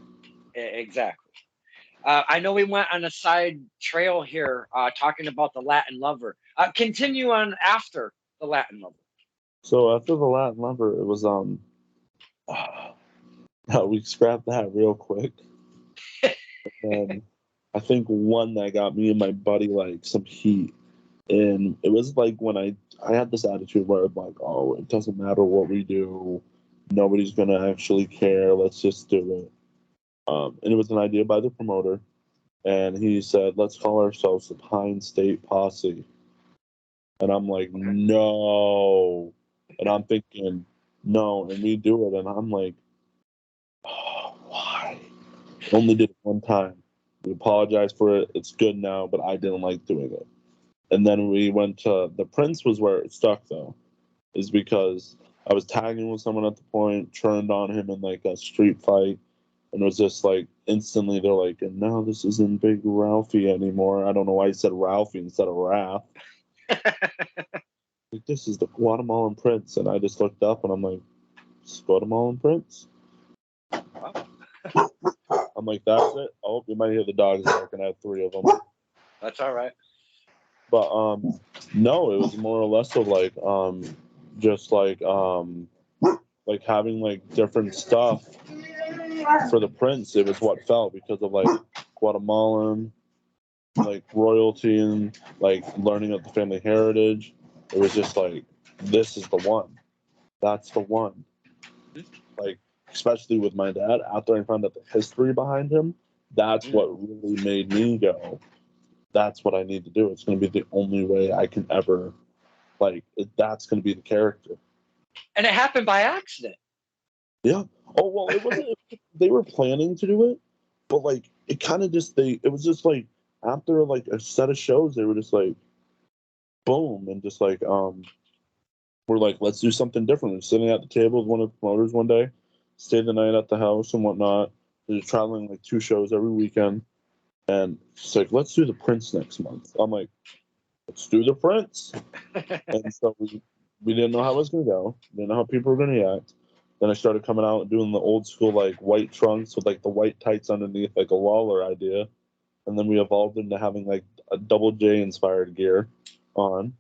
Exactly. I know we went on a side trail here, talking about the Latin lover. Continue on after the Latin lover. So after the Latin lover, it was we scrapped that real quick. And I think one that got me and my buddy like some heat. And it was like when I had this attitude where I'm like, oh, it doesn't matter what we do. Nobody's going to actually care. Let's just do it. And it was an idea by the promoter. And he said, let's call ourselves the Pine State Posse. And I'm like, no. And I'm thinking, no. And we do it. And I'm like, oh, why? Only did it one time. We apologized for it. It's good now, but I didn't like doing it. And then we went to the Prince was where it stuck though, is because I was tagging with someone at the point, turned on him in like a street fight, and it was just like instantly they're like, and now this isn't Big Ralphie anymore. I don't know why he said Ralphie instead of Raph. Like, this is the Guatemalan Prince, and I just looked up and I'm like, Guatemalan Prince. I'm like, that's it. Oh, you might hear the dogs barking. I have 3 of them. That's all right. But no, it was more or less of like just like having like different stuff for the Prince. It was what felt because of like Guatemalan, like royalty and like learning of the family heritage. It was just like, this is the one. That's the one. Like, especially with my dad, after I found out the history behind him, that's what really made me go, that's what I need to do. It's going to be the only way I can ever, that's going to be the character. And it happened by accident. Yeah. Oh, well, it wasn't, they were planning to do it, but like, it kind of just, it was just like, after like a set of shows, they were just like, boom, and just like, we're like, let's do something different. We're sitting at the table with one of the promoters one day, stayed the night at the house and whatnot. We were traveling like 2 shows every weekend. And she's like, let's do the Prince next month. I'm like, let's do the Prince. And so we didn't know how it was going to go. Didn't know how people were going to react. Then I started coming out and doing the old school, like, white trunks with, like, the white tights underneath, like a Lawler idea. And then we evolved into having, like, a Double J-inspired gear on.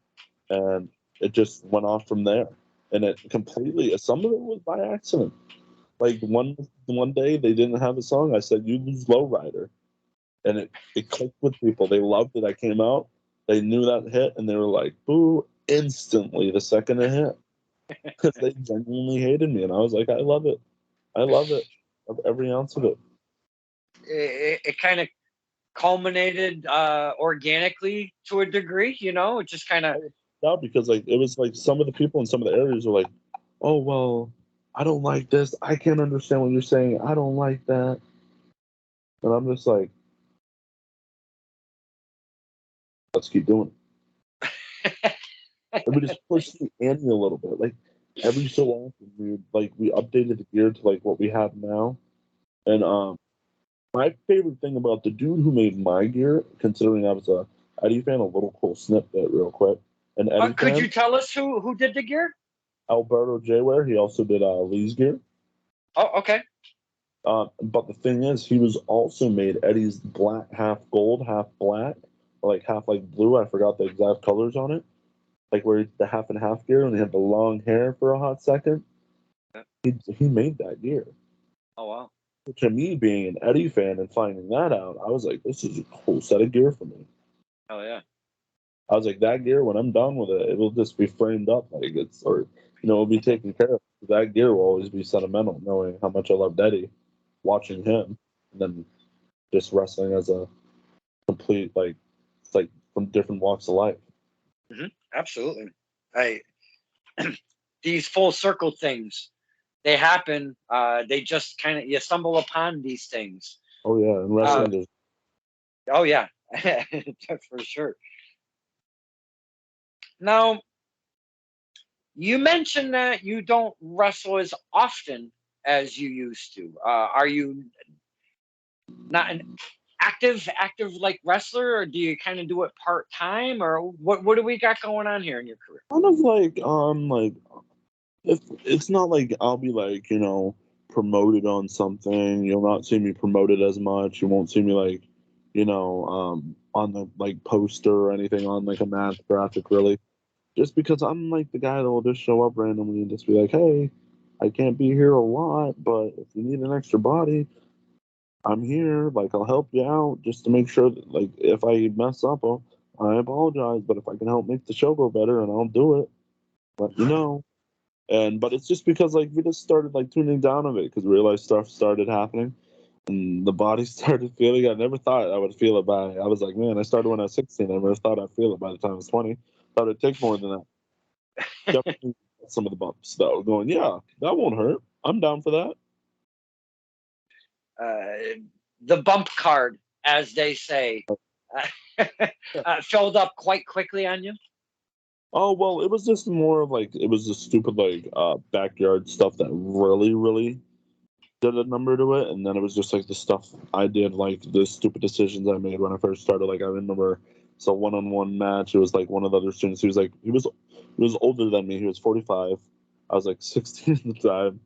And it just went off from there. And it completely, some of it was by accident. Like, one day they didn't have a song. I said, you lose Lowrider. And it clicked with people. They loved it. I came out. They knew that hit, and they were like, boo, instantly the second it hit. Because they genuinely hated me. And I was like, I love it. I love it. Of every ounce of it. It kind of culminated organically to a degree, It just kind of... No, because like it was like some of the people in some of the areas were like, oh, well, I don't like this. I can't understand what you're saying. I don't like that. And I'm just like, let's keep doing it. And we just pushed the ante a little bit. Like every so often, we updated the gear to like what we have now. And my favorite thing about the dude who made my gear, considering I was a Eddie fan, a little cool snippet real quick. And Eddie could you tell us who did the gear? Alberto J-Ware. He also did Lee's gear. Oh, okay. But the thing is, he was also made Eddie's black, half gold, half black, or like half like blue. I forgot the exact colors on it. Like where the half and half gear, and he had the long hair for a hot second. He made that gear. Oh wow! To me, being an Eddie fan and finding that out, I was like, this is a cool set of gear for me. Oh yeah. I was like, that gear, when I'm done with it, it'll just be framed up like it's, or, it'll be taken care of. That gear will always be sentimental, knowing how much I loved Eddie, watching him, and then just wrestling as a complete, like, it's like from different walks of life. Absolutely. I these full circle things, they happen. They just kind of, you stumble upon these things. Oh, yeah, and wrestling Oh yeah, for sure. Now, you mentioned that you don't wrestle as often as you used to. Are you not an active like wrestler, or do you kind of do it part time, or what do we got going on here in your career? kind of like, it's not like I'll be like, promoted on something. You'll not see me promoted as much. You won't see me like, on the like poster or anything on like a match graphic really. Just because I'm like the guy that will just show up randomly and just be like, hey, I can't be here a lot, but if you need an extra body, I'm here. Like, I'll help you out just to make sure that, like, if I mess up, I apologize, but if I can help make the show go better, and I'll do it, let you know. But it's just because, like, we just started, like, tuning down a bit because we realized stuff started happening and the body started feeling. I never thought I would feel it by, I was like, man, I started when I was 16. I never thought I'd feel it by the time I was 20. Thought it'd take more than that. Definitely some of the bumps, though, going, yeah, that won't hurt. I'm down for that. The bump card, as they say, filled up quite quickly on you. Oh, well, it was just more of like, it was just stupid, like, backyard stuff that really, really did a number to it. And then it was just like the stuff I did, like the stupid decisions I made when I first started. Like, I remember it's a one-on-one match. It was like one of the other students. He was older than me. He was 45. I was like 16 at the time.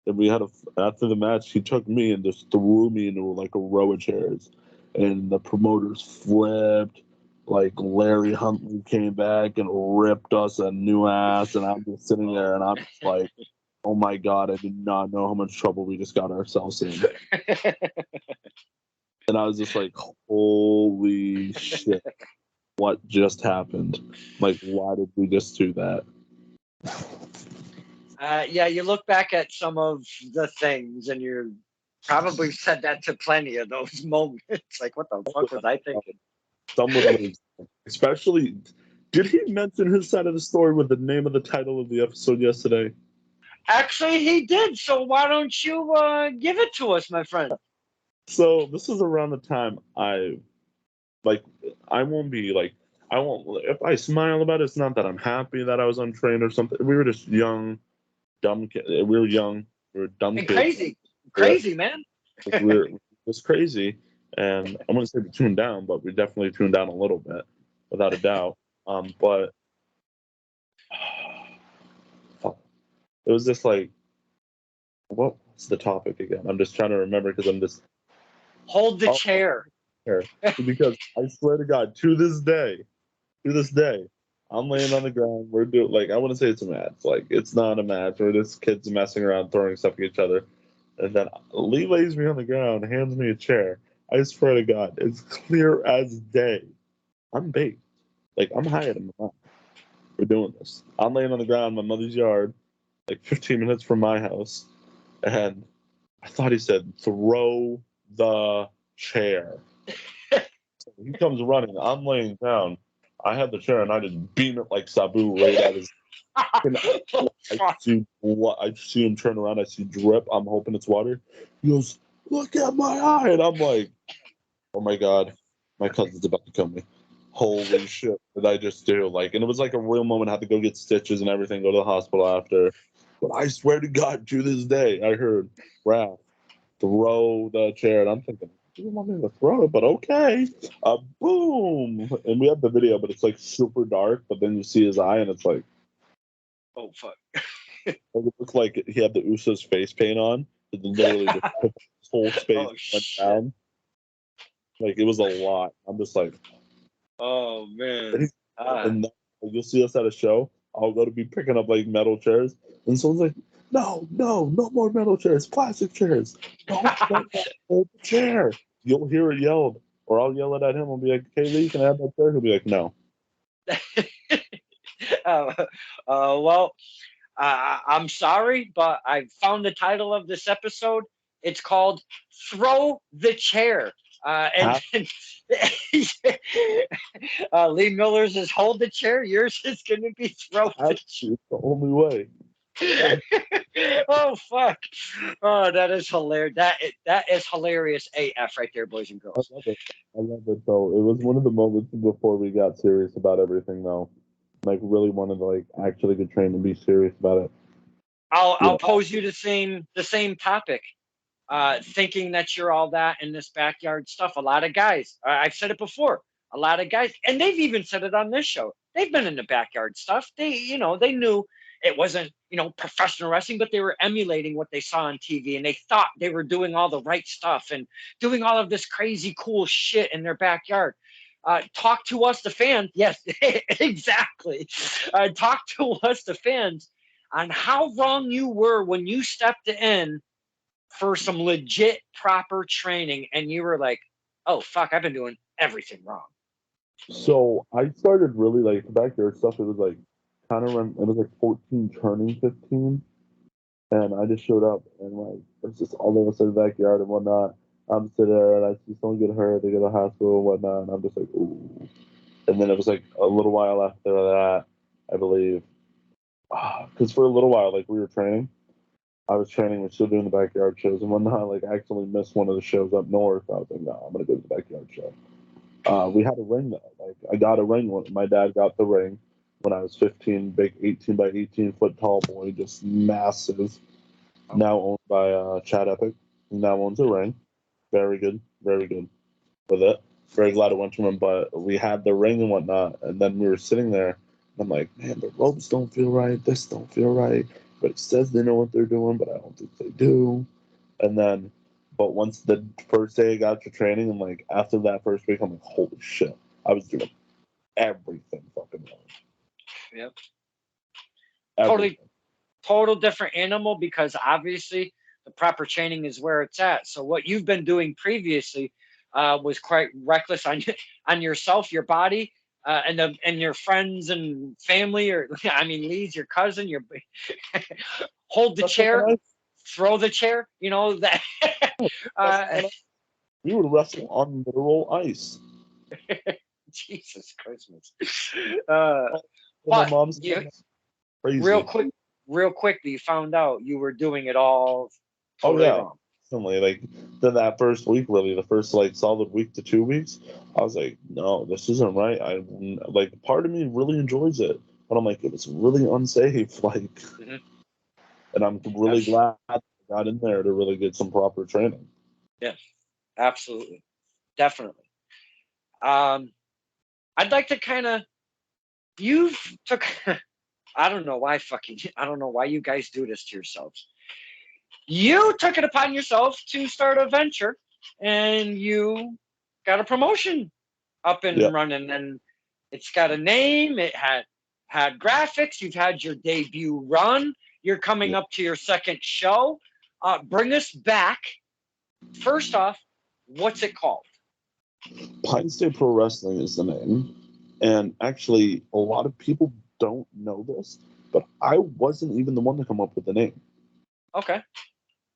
And after the match, he took me and just threw me into like a row of chairs. And the promoters flipped. Like Larry Huntley came back and ripped us a new ass, and I'm just sitting there and I'm just like, oh my god, I did not know how much trouble we just got ourselves in. And I was just like, holy shit, what just happened? Like, why did we just do that? Yeah, you look back at some of the things, and you probably said that to plenty of those moments. Like, what the fuck was I thinking? Some would lose. Especially, did he mention his side of the story with the name of the title of the episode yesterday? Actually, he did. So why don't you give it to us, my friend? So this is around the time like I won't be like I won't if I smile about it, it's not that I'm happy that I was untrained or something. We were just young, dumb kids. We were young, we were dumb And kids. crazy, man. We were just crazy, and I'm gonna say we tuned down, but we definitely tuned down a little bit, without a doubt. But it was just like, what's the topic again? I'm just trying to remember because I'm just Hold the chair. here because I swear to God, to this day, I'm laying on the ground. We're doing like I wouldn't say it's a match. Like it's not a match. We're just kids messing around, throwing stuff at each other. And then Lee lays me on the ground, hands me a chair. I swear to God, it's clear as day. I'm baked. Like I'm higher than my mom. We're doing this. I'm laying on the ground in my mother's yard, like 15 minutes from my house, and I thought he said throw the chair. So he comes running. I'm laying down. I have the chair and I just beam it like Sabu right at his. And I see him turn around. I see drip. I'm hoping it's water. He goes, "Look at my eye," and I'm like, "Oh my god, my cousin's about to kill me." Holy shit! Did I just do? Like, and it was like a real moment. I had to go get stitches and everything. Go to the hospital after. But I swear to God, to this day, I heard Raph throw the chair, and I'm thinking, you don't want me to throw it, but okay. Boom! And we have the video, but it's like super dark. But then you see his eye, and it's like, Oh fuck. it looked like he had the Usos face paint on. It literally just his whole space went down. Like it was a lot. I'm just like, Oh man. and you'll see us at a show. I'll go to be picking up like metal chairs, and someone's like, no, no more metal chairs, plastic chairs. Don't hold the chair. You'll hear it yelled, or I'll yell it at him. I'll be like, "Okay, Lee, can I have that chair?" He'll be like, "No." uh, well, I'm sorry, but I found the title of this episode. It's called "Throw the Chair." And Lee Miller's is "Hold the Chair." Yours is going to be "Throw the Chair." It's the only way. Oh fuck! Oh, that is hilarious. That is hilarious AF right there, boys and I girls. love it. I love it though. It was one of the moments before we got serious about everything though. Like really wanted to like actually get trained and be serious about it. I'll pose you the same topic. Thinking that you're all that in this backyard stuff. A lot of guys, I've said it before, a lot of guys, and they've even said it on this show. They've been in the backyard stuff. They knew it wasn't, professional wrestling, but they were emulating what they saw on TV, and they thought they were doing all the right stuff and doing all of this crazy cool shit in their backyard. Talk to us, the fans. Yes, exactly. Talk to us, the fans, on how wrong you were when you stepped in for some legit proper training and you were like, oh fuck, I've been doing everything wrong. So I started really like the backyard stuff. It was like kind of when it was like 14 turning 15, and I just showed up and like it's just all of us in the backyard and whatnot. I'm sitting there and I see someone get hurt, they go to the hospital and whatnot, and I'm just like, ooh. And then it was like a little while after that, I believe, because for a little while, like we were training, I was training, we're still doing the backyard shows and whatnot. Like I actually missed one of the shows up north. I was like, no, I'm gonna go to the backyard show. We had a ring though. Like I got a ring. My dad got the ring when I was 15. Big 18 by 18 foot tall boy, just massive. Now owned by Chad Epic. He now owns a ring. Very good, very good with it. Very glad it went to him. But we had the ring and whatnot, and then we were sitting there. And I'm like, man, the ropes don't feel right. This don't feel right. But it says they know what they're doing, but I don't think they do. And then, but once the first day I got to training, and like after that first week, I'm like, holy shit, I was doing everything fucking wrong. Yep. Everything. Total different animal, because obviously the proper training is where it's at. So what you've been doing previously was quite reckless on yourself, your body, and your friends and family, or I mean, Lee's your cousin. Your hold the chair, throw the chair. You know that. We would wrestle on literal ice. Jesus Christmas. My But mom's crazy. real quick, you found out you were doing it all totally wrong. Instantly, like then that first week, really, the first like solid week to 2 weeks, I was like, no, this isn't right. I like part of me really enjoys it, but I'm like, it was really unsafe. Like, and I'm really glad I got in there to really get some proper training. Yeah, absolutely, definitely. I'd like to kind of you took. I don't know why you guys do this to yourselves. You took it upon yourself to start a venture, and you got a promotion up and running, and it's got a name. It had graphics. You've had your debut run. You're coming up to your second show. Bring us back. First off, what's it called? Pine State Pro Wrestling is the name. And actually, a lot of people don't know this, but I wasn't even the one to come up with the name. Okay.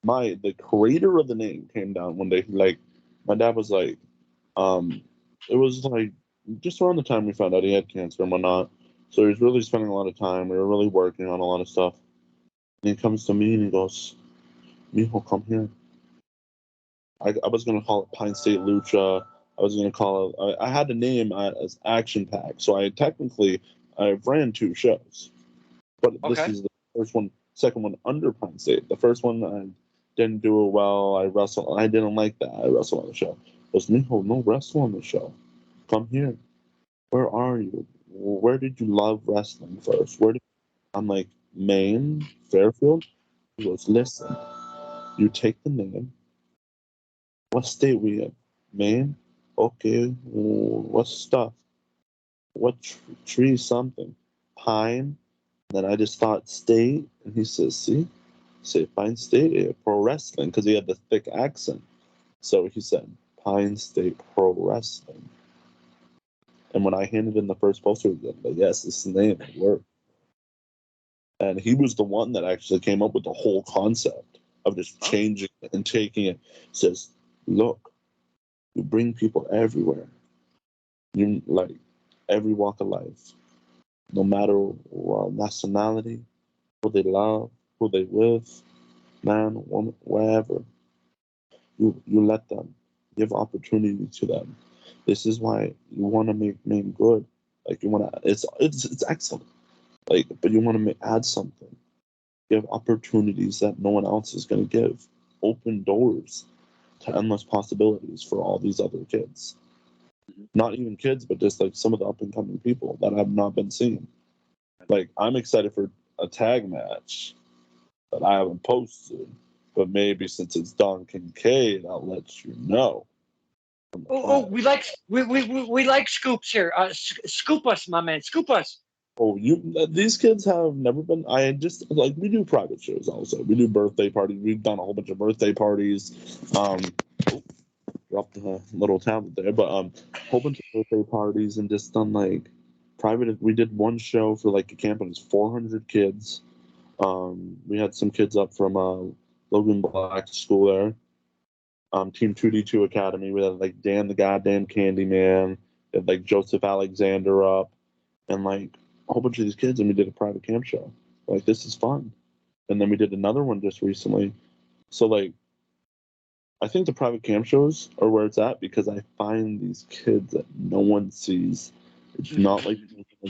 The creator of the name came down one day. Like, my dad was like, it was like just around the time we found out he had cancer and whatnot. So he was really spending a lot of time. We were really working on a lot of stuff. And he comes to me and he goes, Mijo, come here. I was going to call it Pine State Lucha. I was going to call it, I had a name as Action Pack. So I ran 2 shows. But this is the first one, second one under Pine State. The first one, I didn't do it well. I didn't like that. I wrestled on the show. It was, Mijo, no wrestle on the show. Come here. Where are you? Where did you love wrestling first? I'm like, Maine, Fairfield? He goes, listen, you take the name. What state we in? Maine? Okay. What stuff? What tree something? Pine? Then I just thought state. And he says, see? say Pine State Pro Wrestling because he had the thick accent. So he said Pine State Pro Wrestling. And when I handed in the first poster, he was like, yes, this is the name. It worked. And he was the one that actually came up with the whole concept of just changing it and taking it. Says, look, you bring people everywhere. You like every walk of life, no matter what nationality, who they love, who they with, man, woman, wherever. You let them give opportunity to them. This is why you want to make Maine good. Like you want to, it's excellent. Like, but you want to add something. Give opportunities that no one else is going to give. Open doors to endless possibilities for all these other kids. Not even kids, but just like some of the up and coming people that have not been seen. Like I'm excited for a tag match that I haven't posted, but maybe since it's Don Kincaid, I'll let you know. We like scoops here. Scoop us, my man. Scoop us. Oh, these kids have never been. I just like we do private shows also. We do birthday parties. We've done a whole bunch of birthday parties. Dropped a little tablet there, but a whole bunch of birthday parties and just done like private. We did one show for like a camp and it was 400 kids. We had some kids up from Logan Black's school there. Team 2D2 Academy. We had like Dan the Goddamn Candyman. We had like Joseph Alexander up, and like a whole bunch of these kids, and we did a private camp show. Like this is fun, and then we did another one just recently. So like, I think the private camp shows are where it's at because I find these kids that no one sees. It's not like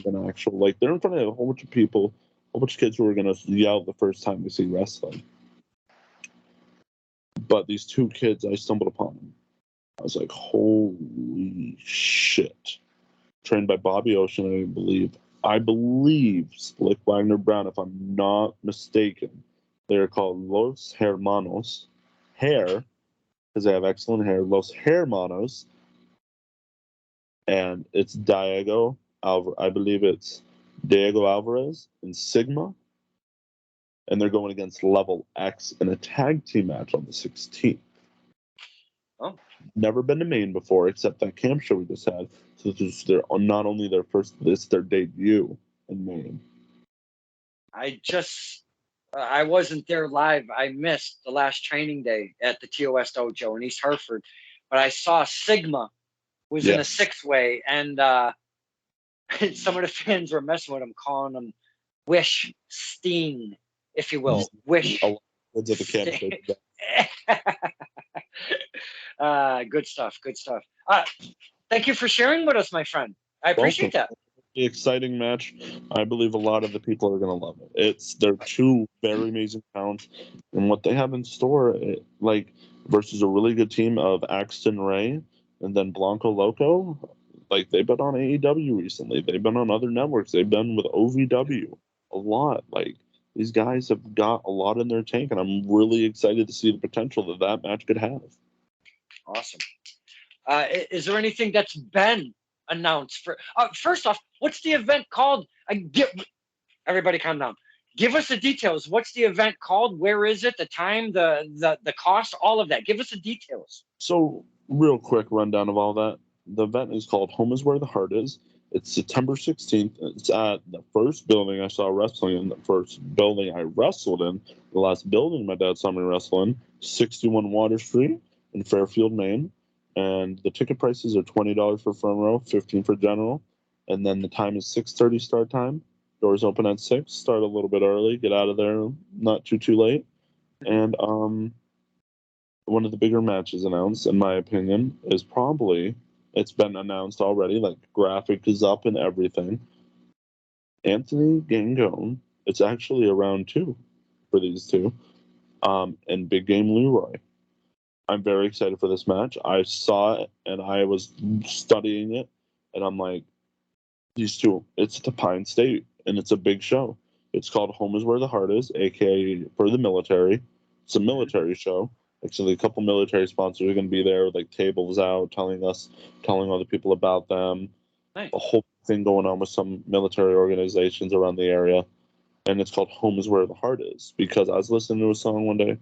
an actual like they're in front of a whole bunch of people, a whole bunch of kids who are gonna yell the first time they see wrestling. But these two kids, I stumbled upon them. I was like, holy shit. Trained by Bobby Ocean, I believe Slick Wagner Brown, if I'm not mistaken. They're called Los Hermanos. Hair, because they have excellent hair. Los Hermanos. And it's Diego Alvarez. I believe it's Diego Alvarez and Sigma. And they're going against Level X in a tag team match on the 16th. Oh. Never been to Maine before, except that camp show we just had. So this is not only their first, it's their debut in Maine. I wasn't there live. I missed the last training day at the TOS Dojo in East Hartford, but I saw Sigma was in a 6-way, and some of the fans were messing with him, calling him Wish Steen, if you will. Wish. At the camp show. Good stuff. Good stuff. Thank you for sharing with us, my friend. I appreciate that. The exciting match. I believe a lot of the people are going to love it. They're two very amazing talents, and what they have in store, versus a really good team of Axton Ray and then Blanco Loco. Like they've been on AEW recently. They've been on other networks. They've been with OVW a lot. Like these guys have got a lot in their tank, and I'm really excited to see the potential that match could have. Awesome. Is there anything that's been announced for? First off, what's the event called? Everybody, calm down. Give us the details. What's the event called? Where is it? The time, the cost, all of that. Give us the details. So, real quick rundown of all that. The event is called Home is Where the Heart Is. It's September 16th. It's at the first building I saw wrestling in, the first building I wrestled in, the last building my dad saw me wrestle in, 61 Water Street in Fairfield, Maine. And the ticket prices are $20 for front row, $15 for general. And then the time is 6:30 start time. Doors open at 6. Start a little bit early. Get out of there not too late. And one of the bigger matches announced, in my opinion, is probably, it's been announced already, like graphic is up and everything. Anthony Gangone. It's actually a round 2 for these two. And Big Game Leroy. I'm very excited for this match. I saw it and I was studying it, and I'm like, these two, it's at the Pine State, and it's a big show. It's called Home is Where the Heart Is, aka for the military. It's a military show. Actually, a couple military sponsors are going to be there with like tables out, telling other people about them. Nice. A whole thing going on with some military organizations around the area. and it's called Home is Where the Heart Is, because I was listening to a song one day,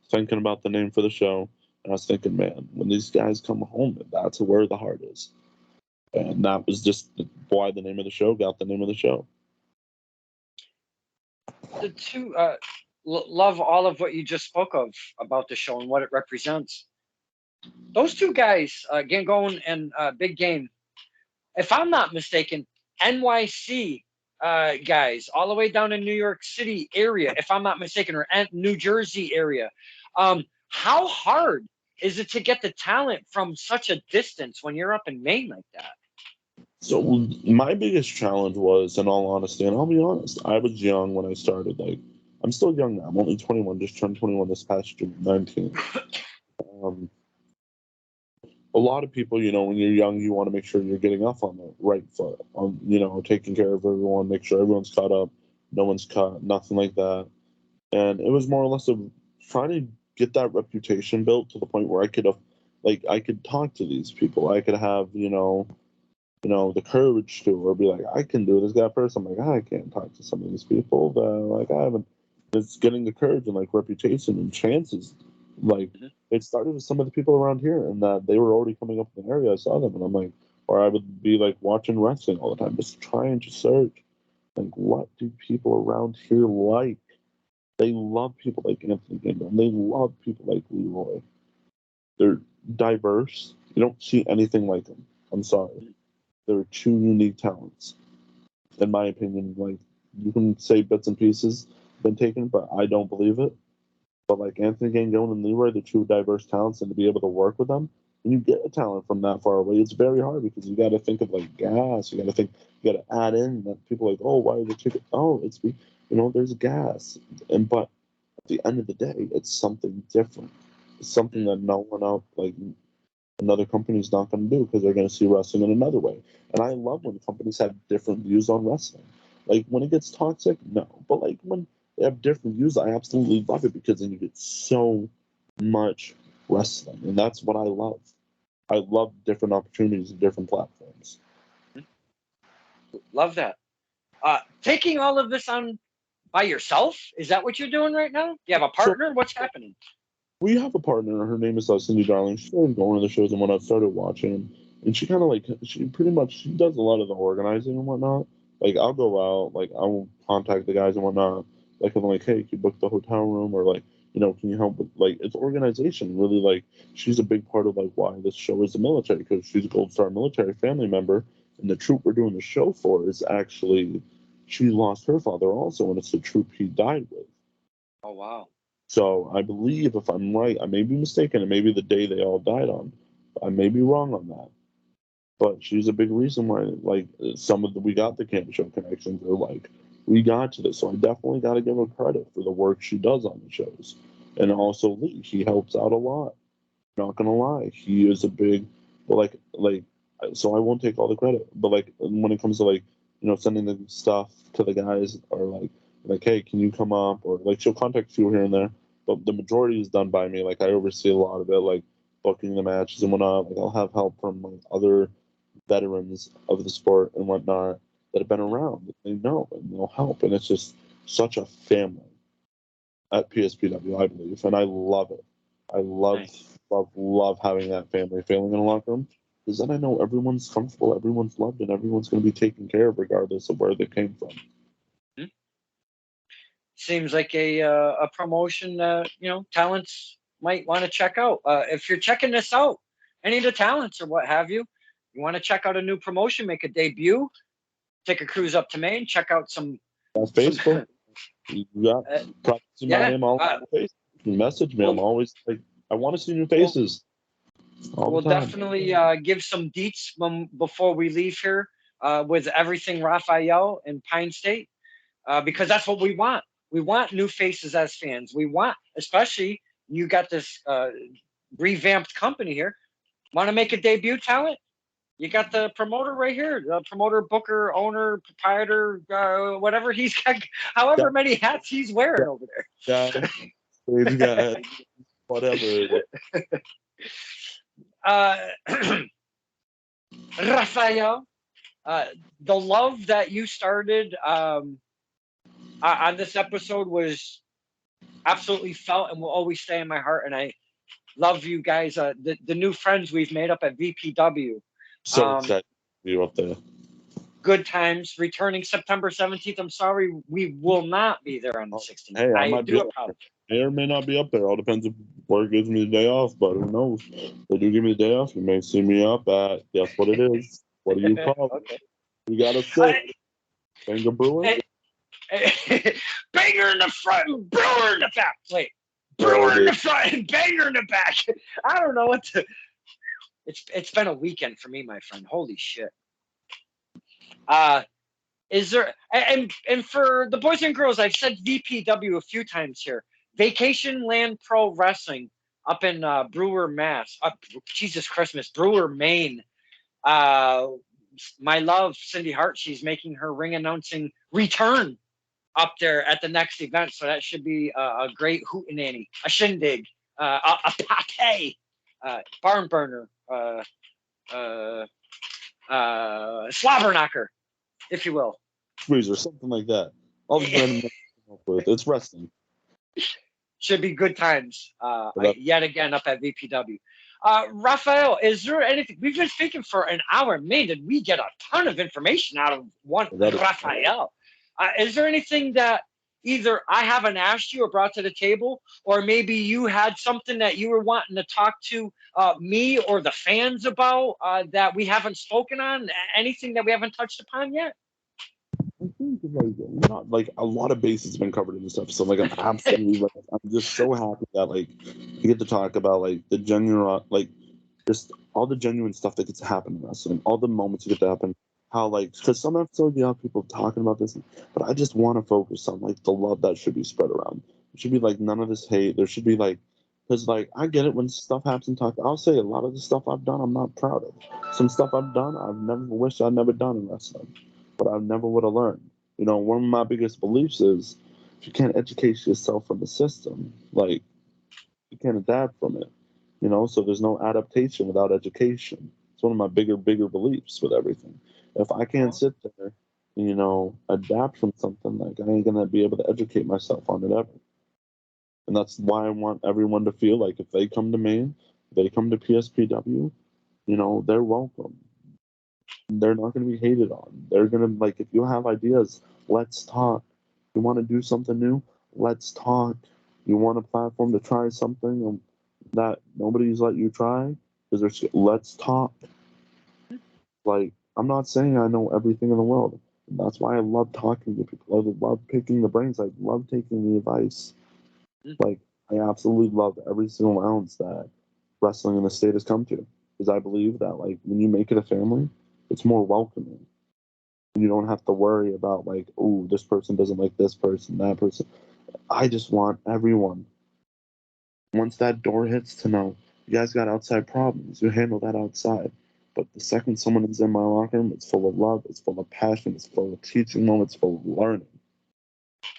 thinking about the name for the show, and I was thinking, man, when these guys come home, that's where the heart is. And that was just why the name of the show got the name of the show. The two love all of what you just spoke of about the show and what it represents. Those two guys, Gangone and Big Game, if I'm not mistaken, NYC guys, all the way down in New York City area, if I'm not mistaken, or New Jersey area. How hard is it to get the talent from such a distance when you're up in Maine like that? So my biggest challenge was, in all honesty, and I'll be honest, I was young when I started. Like, I'm still young now. I'm only 21, just turned 21 this past June, 19. Um, a lot of people, when you're young, you want to make sure you're getting off on the right foot, on taking care of everyone, make sure everyone's caught up, no one's cut, nothing like that. And it was more or less of trying to get that reputation built to the point where I could talk to these people. I could have, the courage to, or be like, I can do this guy first. I'm like, I can't talk to some of these people. But like, I haven't. It's getting the courage and like reputation and chances. Like, it started with some of the people around here, and that they were already coming up in the area. I saw them, and I'm like, or I would be like watching wrestling all the time, just trying to search, like, what do people around here like? They love people like Anthony Gingham. They love people like Leroy. They're diverse. You don't see anything like them. I'm sorry. They're two unique talents, in my opinion. Like, you can say bits and pieces been taken, but I don't believe it. But like Anthony Gangone and Leroy, they're two diverse talents, and to be able to work with them, when you get a talent from that far away, it's very hard because you got to think of like gas. You got to add in that people are like, oh, why is the ticket? Oh, there's gas, but at the end of the day, it's something different. It's something that no one else, like another company's not going to do, because they're going to see wrestling in another way. And I love when companies have different views on wrestling. Like, when it gets toxic, no. But like when they have different views, I absolutely love it, because then you get so much wrestling. And that's what I love. I love different opportunities and different platforms. Love that. Taking all of this on by yourself? Is that what you're doing right now? Do you have a partner? What's happening? We have a partner. Her name is Cindy Darling. She started going to the shows, and when I started watching, and she kind of like, she does a lot of the organizing and whatnot. Like, I'll go out, like, I'll contact the guys and whatnot. Like, I'm like, hey, can you book the hotel room, or like, can you help with, like, it's organization. Really, like, she's a big part of like why this show is the military, because she's a Gold Star military family member, and the troop we're doing the show for is actually, she lost her father also, and it's the troop he died with. Oh, wow. So I believe, if I'm right, I may be mistaken, it may be the day they all died on. I may be wrong on that. But she's a big reason why, like, we got the camp show connections, or like, we got to this. So I definitely got to give her credit for the work she does on the shows. And also Lee, he helps out a lot. Not gonna lie, he is a big, but like, so I won't take all the credit. But like, when it comes to like, sending the stuff to the guys, or like, hey, can you come up, or like, she'll contact you here and there, but the majority is done by me. Like, I oversee a lot of it, like booking the matches and whatnot. Like, I'll have help from like other veterans of the sport and whatnot that have been around. They know, and they'll help, and it's just such a family at PSPW, I believe, and I love it. I love, Nice. love having that family feeling in a locker room, because then I know everyone's comfortable, everyone's loved, and everyone's going to be taken care of regardless of where they came from. Seems like a promotion that talents might want to check out. If you're checking this out, any of the talents or what have you, you want to check out a new promotion, make a debut, take a cruise up to Maine, check out some. That's Facebook. You got probably see my name all over Facebook. You message me. I'm always like, I want to see new faces. We'll definitely give some deets before we leave here with everything Rafael and Pine State, because that's what we want. We want new faces as fans. We want, especially you got this revamped company here. Want to make a debut talent? You got the promoter right here, the promoter, booker, owner, proprietor, whatever he's got, however many hats he's wearing over there. Whatever. Rafael, the love that you started on this episode was absolutely felt and will always stay in my heart. And I love you guys, the new friends we've made up at VPW. So excited to be up there. Good times. Returning September 17th. I'm sorry, we will not be there on the 16th. Hey, I do apologize. May or may not be up there. All depends if work gives me the day off, but who knows? If they do give me the day off, you may see me up at, guess what it is? What do you call it? Okay. You got to sit. Banger Brewer? Banger in the front and Brewer in the back. Wait. Brewer in the front and Banger in the back. I don't know what to... It's been a weekend for me, my friend. Holy shit. Is there... And for the boys and girls, I've said VPW a few times here. Vacation Land Pro Wrestling up in Brewer, Mass. Jesus Christmas. Brewer, Maine. My love, Cindy Hart, she's making her ring announcing return up there at the next event. So that should be a great hootenanny, a shindig, a pate, barn burner, slobber knocker, if you will. Squeeze or something like that. All the random with. It's wrestling. Should be good times yet again up at VPW. Rafael, is there anything? We've been speaking for an hour. Man, did we get a ton of information out of one Rafael? Is there anything that either I haven't asked you or brought to the table, or maybe you had something that you were wanting to talk to me or the fans about that we haven't spoken on? Anything that we haven't touched upon yet? I think not like a lot of bases have been covered in this episode. Like I'm absolutely like I'm just so happy that like we get to talk about like the genuine like just all the genuine stuff that gets to happen in wrestling, all the moments that get to happen. How like because some episodes you have people talking about this, but I just want to focus on like the love that should be spread around. It should be like none of this hate. There should be like because like I get it when stuff happens and talk. I'll say a lot of the stuff I've done I'm not proud of. Some stuff I've done I've never wished I'd never done in wrestling. But I never would have learned. You know, one of my biggest beliefs is if you can't educate yourself from the system, like you can't adapt from it. You know, so there's no adaptation without education. It's one of my bigger beliefs with everything. If I can't sit there and, you know, adapt from something, like I ain't gonna be able to educate myself on it ever. And that's why I want everyone to feel like if they come to me, if they come to PSPW, you know, they're welcome. They're not going to be hated on. They're going to, like, if you have ideas, let's talk. You want to do something new? Let's talk. You want a platform to try something that nobody's let you try? Let's talk. Like, I'm not saying I know everything in the world. That's why I love talking to people. I love picking the brains. I love taking the advice. Like, I absolutely love every single ounce that wrestling in the state has come to. Because I believe that, like, when you make it a family, it's more welcoming. You don't have to worry about like, oh, this person doesn't like this person, that person. I just want everyone. Once that door hits to know, you guys got outside problems, you handle that outside. But the second someone is in my locker room, it's full of love, it's full of passion, it's full of teaching moments, full of learning.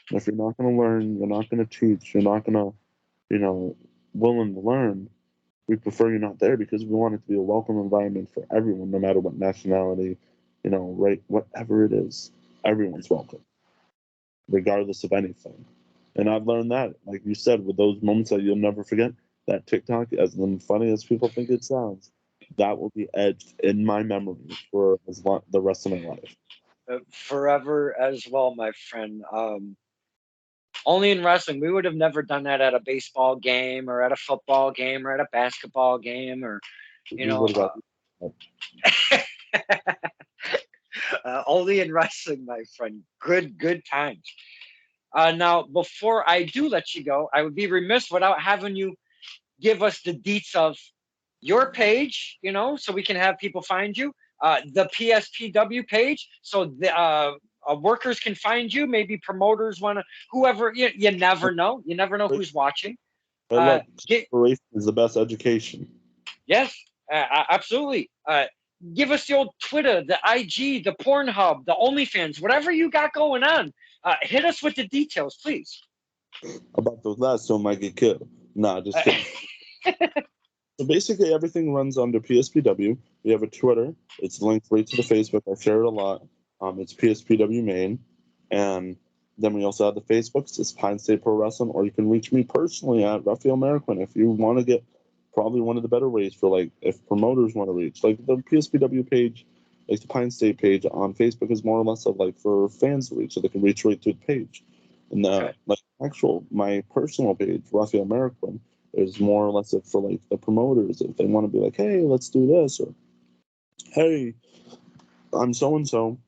And if you're not going to learn, you're not going to teach, you're not going to, you know, willing to learn, we prefer you're not there because we want it to be a welcome environment for everyone, no matter what nationality, you know, right, whatever it is. Everyone's welcome, regardless of anything. And I've learned that, like you said, with those moments that you'll never forget, that TikTok, as funny as people think it sounds, that will be etched in my memory for the rest of my life. Forever as well, my friend. Only in wrestling, we would have never done that at a baseball game or at a football game or at a basketball game or, you know, only in wrestling, my friend. Good times. Now, before I do let you go, I would be remiss without having you give us the deets of your page, you know, so we can have people find you. The PSPW page, so the workers can find you. Maybe promoters want to, whoever, you never know. You never know who's watching. Look, inspiration is the best education. Yes, absolutely. Give us the old Twitter, the IG, the Pornhub, the OnlyFans, whatever you got going on. Hit us with the details, please. About those last two might get killed. Nah, just kidding. So basically, everything runs under PSPW. We have a Twitter. It's linked right to the Facebook. I share it a lot. It's PSPW Maine. And Then we also have the Facebooks. It's Pine State Pro Wrestling, or you can reach me personally at Rafael Marroquin if you want to get probably one of the better ways for like if promoters want to reach. Like the PSPW page, like the Pine State page on Facebook is more or less of like for fans to reach, so they can reach right to the page. And like my personal page, Rafael Marroquin, is more or less for like the promoters if they want to be like, hey, let's do this, or hey, I'm so and so,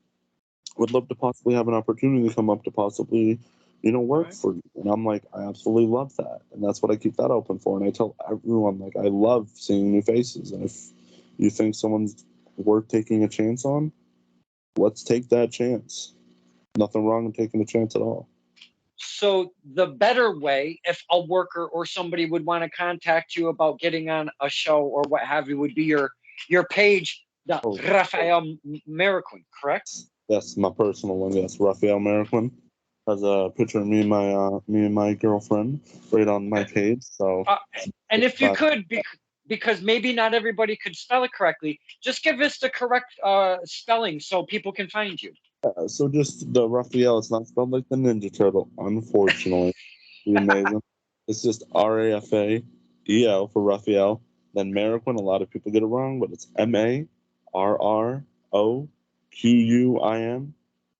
would love to possibly have an opportunity to come up to possibly, work for you. And I'm like, I absolutely love that. And that's what I keep that open for. And I tell everyone, like, I love seeing new faces. And if you think someone's worth taking a chance on, let's take that chance. Nothing wrong with taking a chance at all. So the better way, if a worker or somebody would want to contact you about getting on a show or what have you, would be your page, Rafael Marroquin, correct? Yes, my personal one. Yes, Rafael Marroquin has a picture of me and my girlfriend right on my page. So, and if you could, because maybe not everybody could spell it correctly, just give us the correct spelling so people can find you. So just the Raphael, it's not spelled like the Ninja Turtle, unfortunately. Be amazing. It's just Rafael for Raphael. Then Marroquin, a lot of people get it wrong, but it's Marroquin.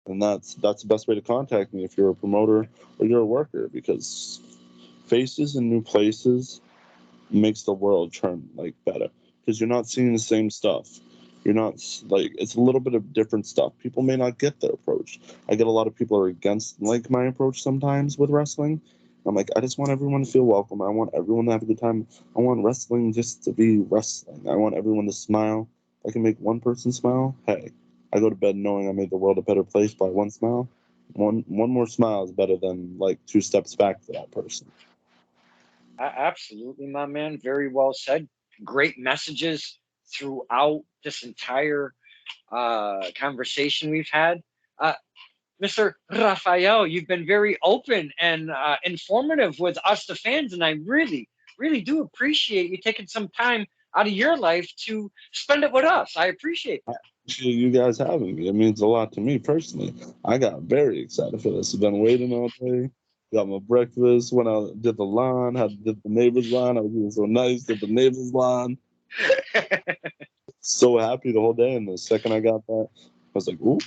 And that's the best way to contact me if you're a promoter or you're a worker, because faces in new places makes the world turn like better, because you're not seeing the same stuff. You're not like, it's a little bit of different stuff. People may not get their approach. I get a lot of people are against like my approach sometimes with wrestling. I'm like, I just want everyone to feel welcome. I want everyone to have a good time. I want wrestling just to be wrestling. I want everyone to smile. If I can make one person smile, hey, I go to bed knowing I made the world a better place by one smile. One more smile is better than like 2 steps back for that person. Absolutely, my man. Very well said. Great messages throughout this entire conversation we've had. Mr. Rafael, you've been very open and informative with us, the fans, and I really, really do appreciate you taking some time out of your life to spend it with us. I appreciate that. Appreciate you guys having me. It means a lot to me personally. I got very excited for this. I've been waiting all day. Got my breakfast, went out, did the lawn, did the neighbor's lawn. I was being so nice, did the neighbor's lawn. So happy the whole day. And the second I got that, I was like, ooh,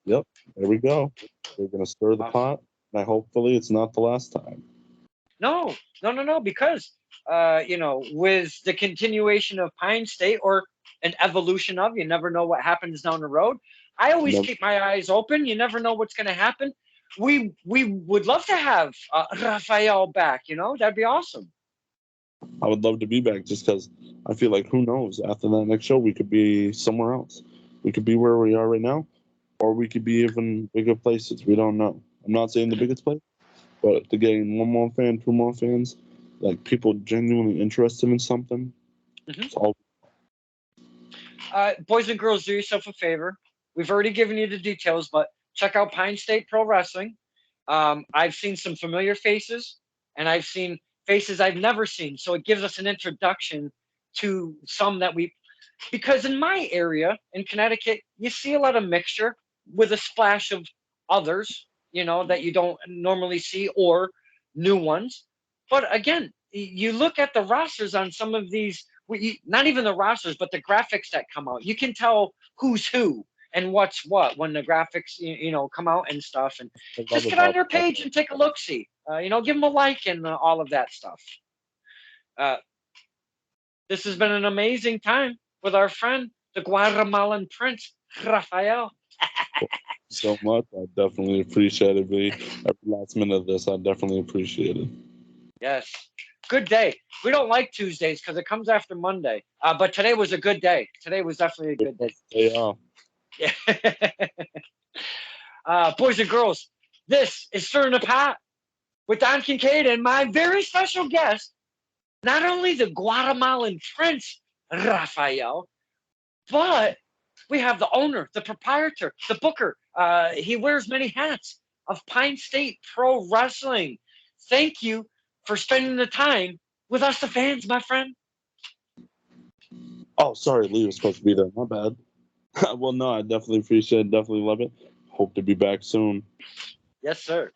yep, there we go. We're going to stir the pot. And hopefully it's not the last time. No, because, with the continuation of Pine State or an evolution of, you never know what happens down the road. I always keep my eyes open. You never know what's going to happen. We would love to have Rafael back, that'd be awesome. I would love to be back, just because I feel like, who knows, after that next show, we could be somewhere else. We could be where we are right now, or we could be even bigger places. We don't know. I'm not saying the biggest place, but to gain 1 more fan, 2 more fans, like people genuinely interested in something. It's all. Boys and girls, do yourself a favor. We've already given you the details, but check out Pine State Pro Wrestling. I've seen some familiar faces, and I've seen faces I've never seen. So it gives us an introduction to some that because in my area in Connecticut, you see a lot of mixture with a splash of others, that you don't normally see, or new ones. But again, you look at the rosters on some of these, not even the rosters, but the graphics that come out. You can tell who's who and what's what when the graphics, come out and stuff. And just get on your page and take a look, see, give them a like and all of that stuff. This has been an amazing time with our friend, the Guatemalan Prince, Rafael. So much. I definitely appreciate it. Every last minute of this, I definitely appreciate it. Yes. Good day. We don't like Tuesdays because it comes after Monday. But today was a good day. Today was definitely a good day. Yeah. Boys and girls, this is Stirring the Pot with Don Kincaid and my very special guest, not only the Guatemalan Prince, Rafael, but we have the owner, the proprietor, the booker. He wears many hats of Pine State Pro Wrestling. Thank you for spending the time with us, the fans, my friend. Oh, sorry, Lee was supposed to be there. My bad. Well, no, I definitely appreciate it. Definitely love it. Hope to be back soon. Yes, sir.